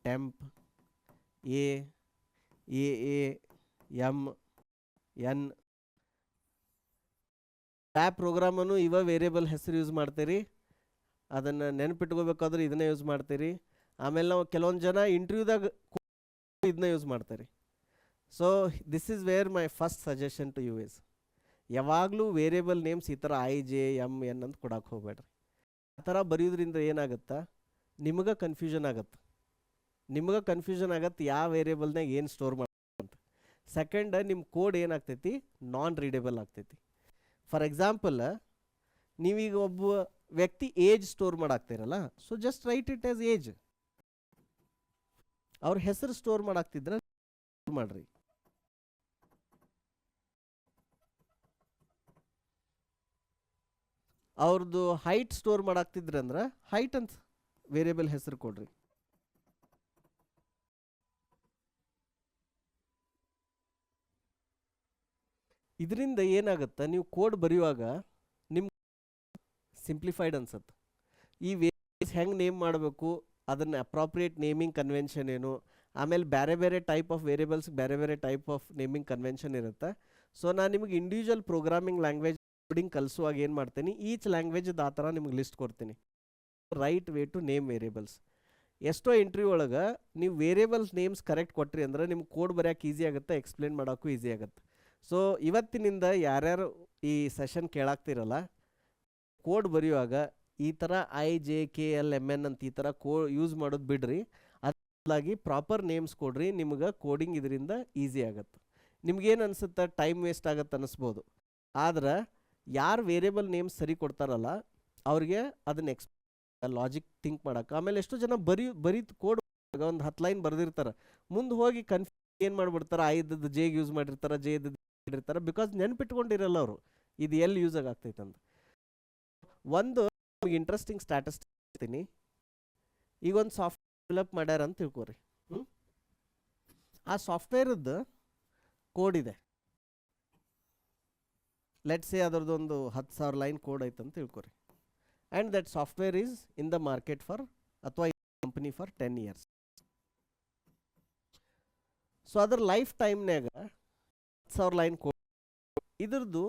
temp A M N. ಯಾವ ಪ್ರೋಗ್ರಾಮನ್ನು ಇವ ವೇರಿಯೇಬಲ್ ಹೆಸರು ಯೂಸ್ ಮಾಡ್ತೀರಿ, ಅದನ್ನು ನೆನಪಿಟ್ಕೋಬೇಕಾದ್ರೆ ಇದನ್ನೇ ಯೂಸ್ ಮಾಡ್ತೀರಿ. ಆಮೇಲೆ ನಾವು ಕೆಲವೊಂದು ಜನ ಇಂಟರ್ವ್ಯೂದಾಗ ಇದನ್ನ ಯೂಸ್ ಮಾಡ್ತಾರೆ. So this is where my first suggestion to you is, ಯಾವಾಗಲೂ ವೇರಿಯೇಬಲ್ ನೇಮ್ಸ್ ಈ ಥರ ಐ ಜೆ ಎಮ್ ಎನ್ ಅಂತ ಕೊಡಕ್ಕೆ ಹೋಗ್ಬೇಡ್ರಿ. ಆ ಥರ ಬರೆಯೋದ್ರಿಂದ ಏನಾಗುತ್ತಾ, ನಿಮಗೆ ಕನ್ಫ್ಯೂಷನ್ ಆಗತ್ತೆ. ಯಾವ ವೇರಿಯೇಬಲ್ನಾಗ ಏನು ಸ್ಟೋರ್ ಅಂತ. ಸೆಕೆಂಡ್, ನಿಮ್ಮ ಕೋಡ್ ಏನಾಗ್ತೈತಿ, ನಾನ್ ರೀಡೇಬಲ್ ಆಗ್ತೈತಿ. ಫಾರ್ ಎಕ್ಸಾಂಪಲ್, ನೀವೀಗ ಒಬ್ಬ ವ್ಯಕ್ತಿ ಏಜ್ ಸ್ಟೋರ್ ಮಾಡಾಕ್ತಿರಲ್ಲ, so just write it as age. ಅವ್ರ ಹೆಸರು ಸ್ಟೋರ್ ಮಾಡಾಕ್ತಿದ್ರೆ ಮಾಡ್ರಿ. ಅವ್ರದ್ದು ಹೈಟ್ ಸ್ಟೋರ್ ಮಾಡಾಕ್ತಿದ್ರೆ ಅಂದ್ರೆ ಹೈಟ್ ಅಂತ ವೇರಿಯೇಬಲ್ ಹೆಸರು ಕೊಡ್ರಿ. ಇದರಿಂದ ಏನಾಗುತ್ತೆ, ನೀವು ಕೋಡ್ ಬರೆಯುವಾಗ ನಿಮ್ಮ ಸಿಂಪ್ಲಿಫೈಡ್ ಅನ್ಸುತ್ತೆ. ಈ ವೇರಿಯೇಬಲ್ಸ್ ಹೆಂಗೆ ನೇಮ್ ಮಾಡಬೇಕು, ಅದನ್ನು ಅಪ್ರಾಪ್ರಿಯೇಟ್ ನೇಮಿಂಗ್ ಕನ್ವೆನ್ಷನ್ ಏನು, ಆಮೇಲೆ ಬೇರೆ ಬೇರೆ ಟೈಪ್ ಆಫ್ ವೇರಿಯೇಬಲ್ಸ್ ಬೇರೆ ಬೇರೆ ಟೈಪ್ ಆಫ್ ನೇಮಿಂಗ್ ಕನ್ವೆನ್ಷನ್ ಇರುತ್ತೆ. ಸೊ ನಾನು ನಿಮಗೆ ಇಂಡಿವಿಜುವಲ್ ಪ್ರೋಗ್ರಾಮಿಂಗ್ ಲ್ಯಾಂಗ್ವೇಜ್ ಕೋಡಿಂಗ್ ಕಲಿಸುವಾಗ ಏನು ಮಾಡ್ತೀನಿ, ಈಚ್ ಲ್ಯಾಂಗ್ವೇಜ್ದು ಆ ಥರ ನಿಮ್ಗೆ ಲಿಸ್ಟ್ ಕೊಡ್ತೀನಿ. Right way to name variables. ಎಷ್ಟೋ ಇಂಟರ್ವ್ಯೂ ಒಳಗೆ ನೀವು ವೇರಿಯೇಬಲ್ಸ್ ನೇಮ್ಸ್ ಕರೆಕ್ಟ್ ಕೊಟ್ರಿ ಅಂದ್ರೆ ನಿಮ್ಗೆ ಕೋಡ್ ಬರೆಯೋಕೆ ಈಸಿ ಆಗುತ್ತೆ, ಎಕ್ಸ್ಪ್ಲೇನ್ ಮಾಡೋಕ್ಕೂ ಈಸಿ ಆಗುತ್ತೆ. ಸೊ ಇವತ್ತಿನಿಂದ ಯಾರ್ಯಾರು ಈ ಸೆಷನ್ ಕೇಳಾಕ್ತಿರಲ್ಲ, ಕೋಡ್ ಬರೆಯುವಾಗ ಈ ಥರ I J K L M N ಅಂತ ಈ ಥರ ಯೂಸ್ ಮಾಡೋದು ಬಿಡ್ರಿ. ಅದಾಗಿ ಪ್ರಾಪರ್ ನೇಮ್ಸ್ ಕೊಡ್ರಿ, ನಿಮ್ಗೆ ಕೋಡಿಂಗ್ ಇದರಿಂದ ಈಸಿ ಆಗುತ್ತೆ. ನಿಮ್ಗೇನು ಅನಿಸುತ್ತೆ, ಟೈಮ್ ವೇಸ್ಟ್ ಆಗುತ್ತೆ ಅನ್ನಿಸ್ಬೋದು. ಆದ್ರೆ ಯಾರು ವೇರಿಯೇಬಲ್ ನೇಮ್ಸ್ ಸರಿ ಕೊಡ್ತಾರಲ್ಲ ಅವ್ರಿಗೆ ಅದನ್ನ ಲಾಜಿಕ್ ಥಿಂಕ್ ಮಾಡೋಕೆ. ಆಮೇಲೆ ಎಷ್ಟೋ ಜನ ಬರೀ ಕೋಡ್ ಒಂದು 10 ಲೈನ್ ಬರೆದಿರ್ತಾರೆ, ಮುಂದೆ ಹೋಗಿ ಕನ್ಫ್ಯೂಸ್ ಏನು ಮಾಡಿಬಿಡ್ತಾರೆ, ಐದದ್ದು ಜೆಗೆ ಯೂಸ್ ಮಾಡಿರ್ತಾರೆ, ಜೆ ಇರ್ತಾರೆ, ಬಿಕಾಸ್ ನೆನ್ಪಿಟ್ಕೊಂಡಿರಲ್ಲ ಅವರು ಇದು ಎಲ್ಲಿ ಯೂಸ್ ಆಗ್ತೈತೆ ಅಂತ. ಒಂದು ಇಂಟ್ರೆಸ್ಟಿಂಗ್ ಸ್ಟ್ಯಾಟಿಸ್ಟಿಕ್ಸ್ ಹೇಳ್ತೀನಿ. ಈಗ ಒಂದು ಸಾಫ್ಟ್ವೇರ್ ಡೆವಲಪ್ ಮಾಡ್ಯಾರ ಅಂತ ತಿಳ್ಕೊರಿ. ಆ ಸಾಫ್ಟ್ವೇರದ್ದು ಕೋಡ್ ಇದೆ, ಲೆಟ್ಸ್ ಸೇ ಅದರದೊಂದು 10,000 ಲೈನ್ ಕೋಡ್ ಐತೆ ಅಂತ ತಿಳ್ಕೊರಿ. And that software is in the market for ಅಥವಾ ಕಂಪನಿ ಫಾರ್ 10 years. ಸೊ ಅದ್ರ ಲೈಫ್ ಟೈಮ್ನಾಗ 10,000 ಲೈನ್ ಕೋಡ್, ಇದ್ರದ್ದು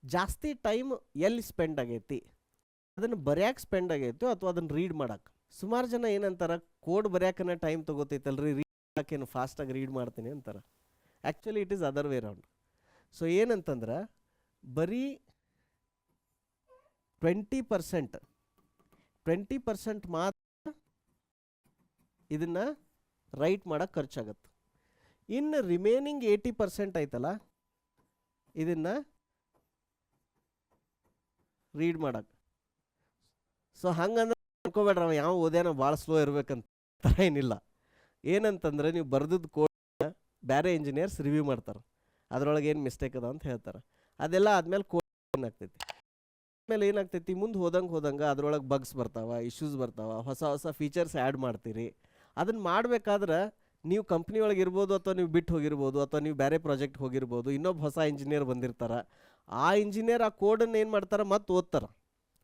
ಜಾಸ್ತಿ ಟೈಮ್ ಎಲ್ಲಿ ಸ್ಪೆಂಡ್ ಆಗೈತಿ, ಅದನ್ನು ಬರ್ಯಾಕೆ ಸ್ಪೆಂಡ್ ಆಗೈತೋ ಅಥವಾ ಅದನ್ನು ರೀಡ್ ಮಾಡಕ್ಕೆ. ಸುಮಾರು ಜನ ಏನಂತಾರೆ, ಕೋಡ್ ಬರ್ಯಾಕನ ಟೈಮ್ ತೊಗೋತೈತಲ್ರಿ, ರೀಡ್ ಮಾಡೋಕ್ಕೇನು ಫಾಸ್ಟಾಗಿ ರೀಡ್ ಮಾಡ್ತೀನಿ ಅಂತಾರೆ. Actually it is other way round. So ಏನಂತಂದ್ರೆ ಬರೀ 20% ಮಾತ್ರ ಇದನ್ನು ರೈಟ್ ಮಾಡೋಕ್ಕೆ ಖರ್ಚಾಗತ್ತೆ. ಇನ್ನು ರಿಮೇನಿಂಗ್ 80% ಐತಲ್ಲ, ಇದನ್ನು ರೀಡ್ ಮಾಡೋಕ್ಕೆ. ಸೊ ಹಂಗಂದ್ರೆ ಅನ್ಕೋಬೇಡ್ರಿ ಅವ ಯಾವ ಓದ್ಯಾನ ಭಾಳ ಸ್ಲೋ ಇರ್ಬೇಕಂತ ಏನಿಲ್ಲ. ಏನಂತಂದ್ರೆ ನೀವು ಬರೆದದ್ದು ಕೋಡ್ ಬೇರೆ ಇಂಜಿನಿಯರ್ಸ್ ರಿವ್ಯೂ ಮಾಡ್ತಾರೆ, ಅದರೊಳಗೆ ಏನು ಮಿಸ್ಟೇಕ್ ಅದ ಅಂತ ಹೇಳ್ತಾರೆ. ಅದೆಲ್ಲ ಆದಮೇಲೆ ಕೋಡ್ ಏನಾಗ್ತೈತಿ, ಆಮೇಲೆ ಏನಾಗ್ತೈತಿ, ಮುಂದೆ ಹೋದಂಗೆ ಅದ್ರೊಳಗೆ ಬಗ್ಸ್ ಬರ್ತಾವ, ಇಶ್ಯೂಸ್ ಬರ್ತಾವ, ಹೊಸ ಫೀಚರ್ಸ್ ಆ್ಯಡ್ ಮಾಡ್ತೀರಿ. ಅದನ್ನು ಮಾಡಬೇಕಾದ್ರೆ ನೀವು ಕಂಪ್ನಿ ಒಳಗೆ ಇರ್ಬೋದು, ಅಥವಾ ನೀವು ಬಿಟ್ಟು ಹೋಗಿರ್ಬೋದು, ಅಥವಾ ನೀವು ಬೇರೆ ಪ್ರಾಜೆಕ್ಟ್ ಹೋಗಿರ್ಬೋದು, ಇನ್ನೊಬ್ಬ ಹೊಸ ಇಂಜಿನಿಯರ್ ಬಂದಿರ್ತಾರೆ. ಆ ಇಂಜಿನಿಯರ್ ಆ ಕೋಡನ್ನು ಏನು ಮಾಡ್ತಾರೆ, ಮತ್ತೆ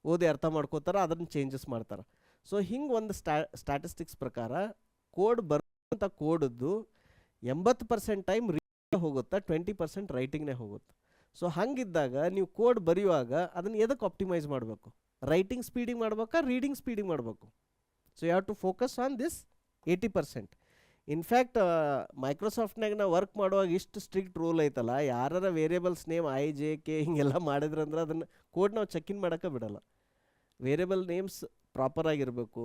ಓದಿ ಅರ್ಥ ಮಾಡ್ಕೋತಾರೆ, ಅದನ್ನು ಚೇಂಜಸ್ ಮಾಡ್ತಾರೆ. ಸೊ ಹಿಂಗೆ ಒಂದು ಸ್ಟ್ಯಾಟಿಸ್ಟಿಕ್ಸ್ ಪ್ರಕಾರ ಕೋಡ್ ಬರೋಂಥ ಕೋಡದ್ದು 80% ಟೈಮ್ ರೀಡ್ ಹೋಗುತ್ತೆ, 20% ರೈಟಿಂಗ್ನೇ ಹೋಗುತ್ತೆ. ಸೊ ಹಂಗಿದ್ದಾಗ ನೀವು ಕೋಡ್ ಬರೆಯುವಾಗ ಅದನ್ನು ಎದಕ್ಕೆ ಆಪ್ಟಿಮೈಸ್ ಮಾಡಬೇಕು, ರೈಟಿಂಗ್ ಸ್ಪೀಡಿಗೆ ಮಾಡ್ಬೇಕಾ, ರೀಡಿಂಗ್ ಸ್ಪೀಡಿಗೆ ಮಾಡಬೇಕು. So you have to focus on this 80%. In fact ಮೈಕ್ರೋಸಾಫ್ಟ್ನಾಗ ನಾವು ವರ್ಕ್ ಮಾಡುವಾಗ ಇಷ್ಟು ಸ್ಟ್ರಿಕ್ಟ್ ರೂಲ್ ಐತಲ್ಲ, ಯಾರ variables name I J K ಹಿಂಗೆಲ್ಲ ಮಾಡಿದ್ರಂದ್ರೆ ಅದನ್ನು ಕೋಡ್ ನಾವು ಚೆಕ್ ಇನ್ ಮಾಡೋಕ್ಕೆ ಬಿಡೋಲ್ಲ. ವೇರಿಯೇಬಲ್ ನೇಮ್ಸ್ ಪ್ರಾಪರ್ ಆಗಿರಬೇಕು.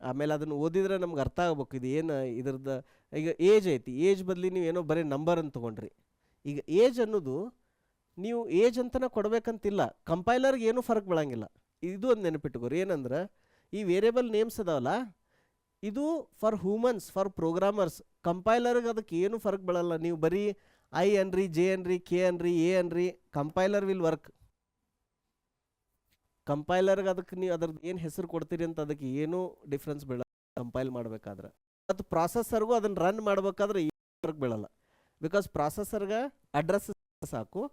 ಆಮೇಲೆ ಅದನ್ನು ಓದಿದ್ರೆ ನಮ್ಗೆ ಅರ್ಥ ಆಗ್ಬೇಕು, ಇದು ಏನು ಇದ್ರದ್ದು. ಈಗ ಏಜ್ ಐತಿ, ಏಜ್ ಬದಲಿ ನೀವು ಏನೋ ಬರೀ ನಂಬರ್ ಅಂತ ತೊಗೊಂಡ್ರಿ. ಈಗ ಏಜ್ ಅನ್ನೋದು ನೀವು ಏಜ್ ಅಂತಲೇ ಕೊಡಬೇಕಂತಿಲ್ಲ, ಕಂಪೈಲರ್ಗೆ ಏನೂ ಫರ್ಕ್ ಬೀಳಂಗಿಲ್ಲ. ಇದು ಒಂದು ನೆನಪಿಟ್ಕೋರಿ, ಏನಂದ್ರೆ ಈ ವೇರಿಯೇಬಲ್ ನೇಮ್ಸ್ ಅದಾವಲ್ಲ, ಇದು ಫಾರ್ ಹ್ಯೂಮನ್ಸ್, ಫಾರ್ ಪ್ರೋಗ್ರಾಮರ್ಸ್. ಕಂಪೈಲರ್ಗೆ ಅದಕ್ಕೆ ಏನು ಫರ್ಕ್ ಬೀಳಲ್ಲ. ನೀವು ಬರೀ ಐ ಅನ್ರಿ, ಜೆ ಅನ್ರಿ, ಕೆ ಅನ್ರಿ, ಎ ಅನ್ರಿ, ಕಂಪೈಲರ್ ವಿಲ್ ವರ್ಕ್. ಕಂಪೈಲರ್ಗೆ ಅದಕ್ಕೆ ನೀವು ಅದ್ರದ್ದು ಏನು ಹೆಸರು ಕೊಡ್ತೀರಿ ಅಂತ ಅದಕ್ಕೆ ಏನೂ ಡಿಫ್ರೆನ್ಸ್ ಬೀಳಲ್ಲ ಕಂಪೈಲ್ ಮಾಡಬೇಕಾದ್ರೆ. ಮತ್ತು ಪ್ರಾಸೆಸರ್ಗೂ ಅದನ್ನು ರನ್ ಮಾಡಬೇಕಾದ್ರೆ ಏನು ಫರ್ಕ್ ಬೀಳಲ್ಲ, ಬಿಕಾಸ್ ಪ್ರಾಸೆಸರ್ಗೆ ಅಡ್ರೆಸ್ ಸಾಕು,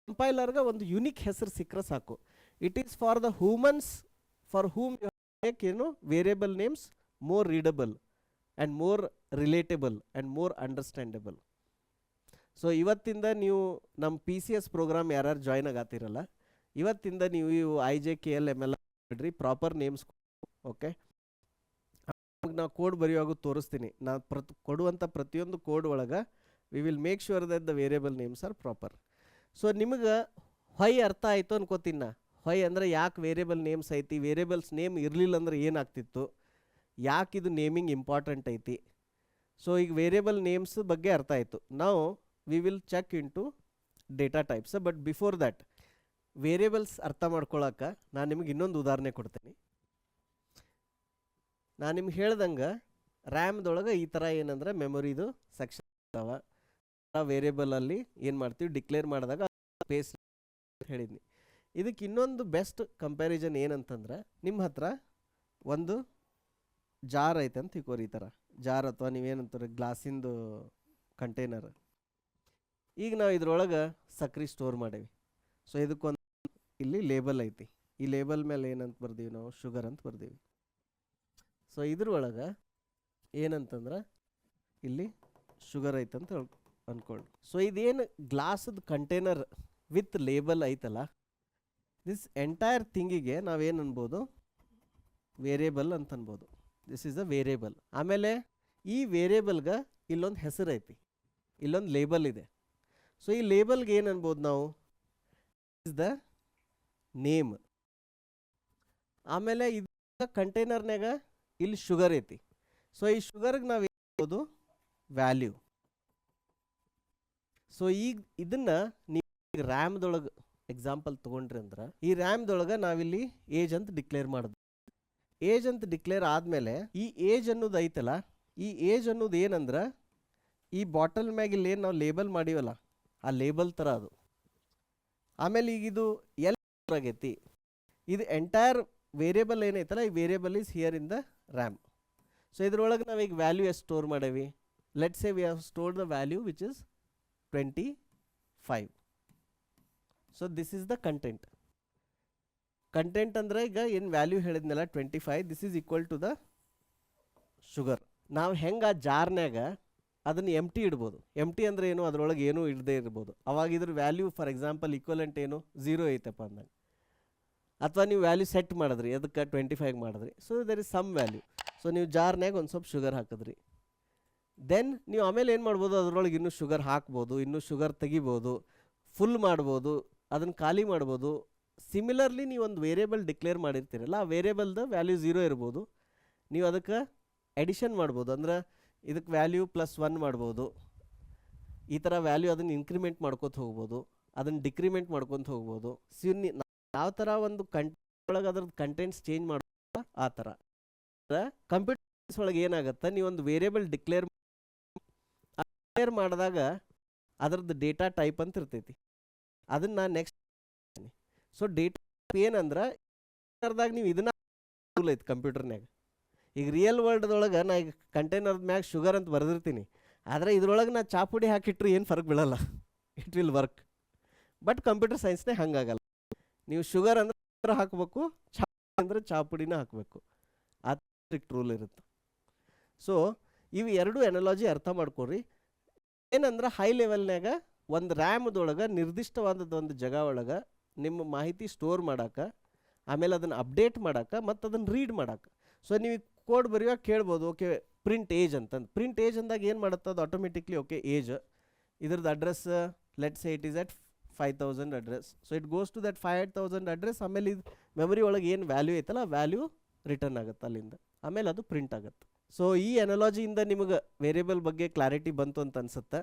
ಕಂಪೈಲರ್ಗೆ ಒಂದು ಯುನಿಕ್ ಹೆಸರು ಸಿಕ್ಕರೆ ಸಾಕು. It is for the humans for whom you make ಏನು variable names more readable and more relatable and more understandable. So ಇವತ್ತಿಂದ ನೀವು ನಮ್ಮ PCS ಪ್ರೋಗ್ರಾಮ್ ಯಾರ್ಯಾರು ಜಾಯ್ನ್ ಆಗತ್ತಿರಲ್ಲ, ಇವತ್ತಿಂದ ನೀವು ಇವು IJKL ML ಬಿಡ್ರಿ, ಪ್ರಾಪರ್ ನೇಮ್ಸ್. ಓಕೆ, ನಾವು ಕೋಡ್ ಬರೆಯುವಾಗ ತೋರಿಸ್ತೀನಿ. ನಾನು ಕೊಡುವಂಥ ಪ್ರತಿಯೊಂದು ಕೋಡ್ ಒಳಗೆ we will make sure that the variable names are proper. So ನಿಮಗೆ ಹೊಯ್ ಅರ್ಥ ಆಯಿತು ಅನ್ಕೋತೀನಿ ನಾ. ಹೊಯ್ ಅಂದರೆ ಯಾಕೆ ವೇರಿಯಬಲ್ ನೇಮ್ಸ್ ಐತಿ, ವೇರಿಯಬಲ್ಸ್ ನೇಮ್ ಇರಲಿಲ್ಲ ಅಂದ್ರೆ ಏನಾಗ್ತಿತ್ತು, ಯಾಕೆ ಇದು ನೇಮಿಂಗ್ ಇಂಪಾರ್ಟೆಂಟ್ ಐತಿ. ಸೊ ಈಗ ವೇರಿಯಬಲ್ ನೇಮ್ಸ್ ಬಗ್ಗೆ ಅರ್ಥ ಆಯಿತು. ನಾವು we will check into data types. But before that variables ಅರ್ಥ ಮಾಡ್ಕೊಳಕ್ಕೆ ನಾನು ನಿಮಗೆ ಇನ್ನೊಂದು ಉದಾಹರಣೆ ಕೊಡ್ತೀನಿ. ನಾನು ನಿಮ್ಗೆ ಹೇಳ್ದಂಗೆ ರ್ಯಾಮ್ದೊಳಗೆ ಈ ಥರ ಏನಂದ್ರೆ ಮೆಮೊರಿದು ಸೆಕ್ಷನ್ ಇರ್ತಾವೆ. ವೇರಿಯಬಲಲ್ಲಿ ಏನು ಮಾಡ್ತೀವಿ, ಡಿಕ್ಲೇರ್ ಮಾಡಿದಾಗ ಸ್ಪೇಸ್ ಹೇಳಿದ್ನಿ. ಇದಕ್ಕೆ ಇನ್ನೊಂದು ಬೆಸ್ಟ್ ಕಂಪ್ಯಾರಿಸನ್ ಏನಂತಂದ್ರೆ, ನಿಮ್ಮ ಹತ್ರ ಒಂದು ಜಾರ್ ಐತೆ ಅಂತ ತಿಳ್ಕೋರಿ. ಈ ಥರ ಜಾರ್ ಅಥವಾ ನೀವೇನಂತಾರೆ ಗ್ಲಾಸಿಂದು ಕಂಟೈನರ್. ಈಗ ನಾವು ಇದ್ರೊಳಗೆ ಸಕ್ರೆ ಸ್ಟೋರ್ ಮಾಡೇವಿ. ಸೊ ಇದಕ್ಕೊಂದು ಇಲ್ಲಿ ಲೇಬಲ್ ಐತಿ. ಈ ಲೇಬಲ್ ಮೇಲೆ ಏನಂತ ಬರ್ದೀವಿ ನಾವು, ಶುಗರ್ ಅಂತ ಬರ್ದೀವಿ. ಸೊ ಇದ್ರೊಳಗೆ ಏನಂತಂದ್ರೆ ಇಲ್ಲಿ ಶುಗರ್ ಐತಂತ ಅಂದ್ಕೊಳ್ಳಿ. ಸೊ ಇದೇನು ಗ್ಲಾಸದ ಕಂಟೈನರ್ ವಿತ್ ಲೇಬಲ್ ಐತಲ್ಲ, ದಿಸ್ ಎಂಟೈರ್ ಥಿಂಗಿಗೆ ನಾವೇನು ಅನ್ಬೋದು, ವೇರಿಯಬಲ್ ಅಂತ ಅನ್ಬೋದು. This is a variable. ಆಮೇಲೆ ಈ ವೇರಿಯಬಲ್ಗೆ ಇಲ್ಲೊಂದು ಹೆಸರು ಐತಿ, ಇಲ್ಲೊಂದು ಲೇಬಲ್ ಇದೆ. ಸೊ ಈ ಲೇಬಲ್ಗೆ ಏನು ಅನ್ಬೋದು ನಾವು, ಇಸ್ ದ ನೇಮ್. ಆಮೇಲೆ ಇದು ಕಂಟೈನರ್ನಾಗ ಇಲ್ಲಿ ಶುಗರ್ ಐತಿ. ಸೊ ಈ ಶುಗರ್ಗೆ ನಾವು ಏನು ಅನ್ಬೋದು, ವ್ಯಾಲ್ಯೂ. ಸೊ ಈಗ ಇದನ್ನು ನೀವು ರ್ಯಾಮ್ದೊಳಗೆ ಎಕ್ಸಾಂಪಲ್ ತೊಗೊಂಡ್ರಿ ಅಂದ್ರೆ, ಈ ರ್ಯಾಮ್ದೊಳಗೆ ನಾವಿಲ್ಲಿ ಏಜ್ ಅಂತ ಡಿಕ್ಲೇರ್ ಮಾಡೋದು. ಏಜ್ ಅಂತ ಡಿಕ್ಲೇರ್ ಆದಮೇಲೆ ಈ ಏಜ್ ಅನ್ನೋದು ಐತಲ್ಲ, ಈ ಏಜ್ ಅನ್ನೋದು ಏನಂದ್ರೆ ಈ ಬಾಟಲ್ ಮ್ಯಾಗ ಇಲ್ಲಿ ಏನು ನಾವು ಲೇಬಲ್ ಮಾಡೀವಲ್ಲ ಆ ಲೇಬಲ್ ಥರ ಅದು. ಆಮೇಲೆ ಈಗ ಇದು ಆಗೈತಿ, ಇದು ಎಂಟೈರ್ ವೇರಿಯಬಲ್ ಏನೈತಲ್ಲ, ಈ variable is here in the RAM. So ಇದ್ರೊಳಗೆ ನಾವೀಗ ವ್ಯಾಲ್ಯೂ ಎಷ್ಟು ಸ್ಟೋರ್ ಮಾಡೇವಿ, let's say we have store the value which is 25. So this is the content. Content ಅಂದರೆ ಈಗ ಏನು ವ್ಯಾಲ್ಯೂ ಹೇಳಿದ್ನಲ್ಲ 25, this is equal to the sugar. ನಾವು ಹೆಂಗೆ ಆ ಜಾರ್ನ್ಯಾಗ ಅದನ್ನು ಎಂಟಿ ಇಡ್ಬೋದು. ಎಂಟಿ ಅಂದರೆ ಏನು, ಅದರೊಳಗೆ ಏನೂ ಇಡದೇ ಇರ್ಬೋದು. ಅವಾಗ ಇದ್ರ ವ್ಯಾಲ್ಯೂ ಫಾರ್ ಎಕ್ಸಾಂಪಲ್ ಈಕ್ವಲೆಂಟ್ ಏನು 0 ಐತಪ್ಪ ಅಂದಾಗ, ಅಥವಾ ನೀವು ವ್ಯಾಲ್ಯೂ ಸೆಟ್ ಮಾಡಿದ್ರಿ ಅದಕ್ಕೆ 25 ಮಾಡಿದ್ರಿ. So there is some value. So ನೀವು ಜಾರ್ನ್ಯಾಗ ಒಂದು ಸ್ವಲ್ಪ ಶುಗರ್ ಹಾಕಿದ್ರಿ. ದೆನ್ ನೀವು ಆಮೇಲೆ ಏನು ಮಾಡ್ಬೋದು, ಅದರೊಳಗೆ ಇನ್ನೂ ಶುಗರ್ ಹಾಕ್ಬೋದು, ಇನ್ನೂ ಶುಗರ್ ತೆಗಿಬೋದು, ಫುಲ್ ಮಾಡ್ಬೋದು, ಅದನ್ನು ಖಾಲಿ ಮಾಡ್ಬೋದು. ಸಿಮಿಲರ್ಲಿ ನೀವು ಒಂದು ವೇರಿಯಬಲ್ ಡಿಕ್ಲೇರ್ ಮಾಡಿರ್ತೀರಲ್ಲ, ಆ ವೇರಿಯಬಲ್ದು ವ್ಯಾಲ್ಯೂ 0 ಇರ್ಬೋದು. ನೀವು ಅದಕ್ಕೆ ಎಡಿಷನ್ ಮಾಡ್ಬೋದು, ಅಂದ್ರೆ ಇದಕ್ಕೆ ವ್ಯಾಲ್ಯೂ +1 ಮಾಡ್ಬೋದು. ಈ ಥರ ವ್ಯಾಲ್ಯೂ ಅದನ್ನು ಇನ್ಕ್ರಿಮೆಂಟ್ ಮಾಡ್ಕೊತ ಹೋಗ್ಬೋದು, ಅದನ್ನು ಡಿಕ್ರಿಮೆಂಟ್ ಮಾಡ್ಕೊತ ಹೋಗ್ಬೋದು. ಯಾವ ಥರ ಒಂದು ಒಳಗೆ ಅದ್ರದ್ದು ಕಂಟೆಂಟ್ಸ್ ಚೇಂಜ್ ಮಾಡ್ಬೋದು ಆ ಥರ. ಕಂಪ್ಯೂಟರ್ಸ್ ಒಳಗೆ ಏನಾಗುತ್ತೆ, ನೀವು ಒಂದು ವೇರಿಯಬಲ್ ಡಿಕ್ಲೇರ್ ಮಾಡಿದಾಗ ಅದರದ್ದು ಡೇಟಾ ಟೈಪ್ ಅಂತ ಇರ್ತೈತಿ. ಅದನ್ನು ನಾನು ನೆಕ್ಸ್ಟ್. ಸೊ ಡೇಟಾ ಏನಂದ್ರೆ ನೀವು ಇದನ್ನ ಟೂಲ್ ಐತಿ ಕಂಪ್ಯೂಟರ್ನಾಗ. ಈಗ ರಿಯಲ್ ವರ್ಲ್ಡ್ದೊಳಗೆ ನಾ ಈಗ ಕಂಟೈನರ್ ಮ್ಯಾಗ ಶುಗರ್ ಅಂತ ಬರೆದಿರ್ತೀನಿ, ಆದರೆ ಇದ್ರೊಳಗೆ ನಾ ಚಾಪುಡಿ ಹಾಕಿಟ್ರು ಏನು ಫರ್ಕ್ ಬೀಳಲ್ಲ, it will work. But computer ಸೈನ್ಸ್ನೇ ಹಂಗಾಗಲ್ಲ. ನೀವು ಶುಗರ್ ಅಂದ್ರೆ ಹಾಕಬೇಕು, ಚಾಪುಡಿ ಅಂದರೆ ಚಾಪುಡಿನ ಹಾಕಬೇಕು. ಆ ಸ್ಟ್ರಿಕ್ಟ್ ರೂಲ್ ಇರುತ್ತೆ. ಸೊ ಇವು ಎರಡು ಎನಾಲಜಿ ಅರ್ಥ ಮಾಡ್ಕೊಡ್ರಿ. ಏನಂದ್ರೆ ಹೈ ಲೆವೆಲ್ನಾಗ ಒಂದು ರ್ಯಾಮ್ದೊಳಗೆ ನಿರ್ದಿಷ್ಟವಾದದ್ದು ಜಾಗ ಒಳಗೆ ನಿಮ್ಮ ಮಾಹಿತಿ ಸ್ಟೋರ್ ಮಾಡೋಕೆ, ಆಮೇಲೆ ಅದನ್ನು ಅಪ್ಡೇಟ್ ಮಾಡೋಕೆ ಮತ್ತು ಅದನ್ನು ರೀಡ್ ಮಾಡೋಕೆ. ಸೊ ನೀವು ಕೋಡ್ ಬರೆಯುವಾಗ ಕೇಳ್ಬೋದು, ಓಕೆ ಪ್ರಿಂಟ್ ಏಜ್ ಅಂತಂದು. ಪ್ರಿಂಟ್ ಏಜ್ ಅಂದಾಗ ಏನು ಮಾಡುತ್ತೆ ಅದು ಆಟೋಮೆಟಿಕ್ಲಿ, ಓಕೆ ಏಜ್ ಇದ್ರದ್ದು address let's say it is at 5000 address. So it goes to that 5000 address. ಆಮೇಲೆ ಇದು ಮೆಮೊರಿ ಒಳಗೆ ಏನು ವ್ಯಾಲ್ಯೂ ಐತಲ್ಲ ಆ ವ್ಯಾಲ್ಯೂ ರಿಟರ್ನ್ ಆಗುತ್ತೆ ಅಲ್ಲಿಂದ, ಆಮೇಲೆ ಅದು ಪ್ರಿಂಟ್ ಆಗುತ್ತೆ. ಸೊ ಈ ಅನಾಲಜಿಯಿಂದ ನಿಮಗೆ ವೇರಿಯಬಲ್ ಬಗ್ಗೆ ಕ್ಲಾರಿಟಿ ಬಂತು ಅಂತ ಅನ್ಸುತ್ತೆ.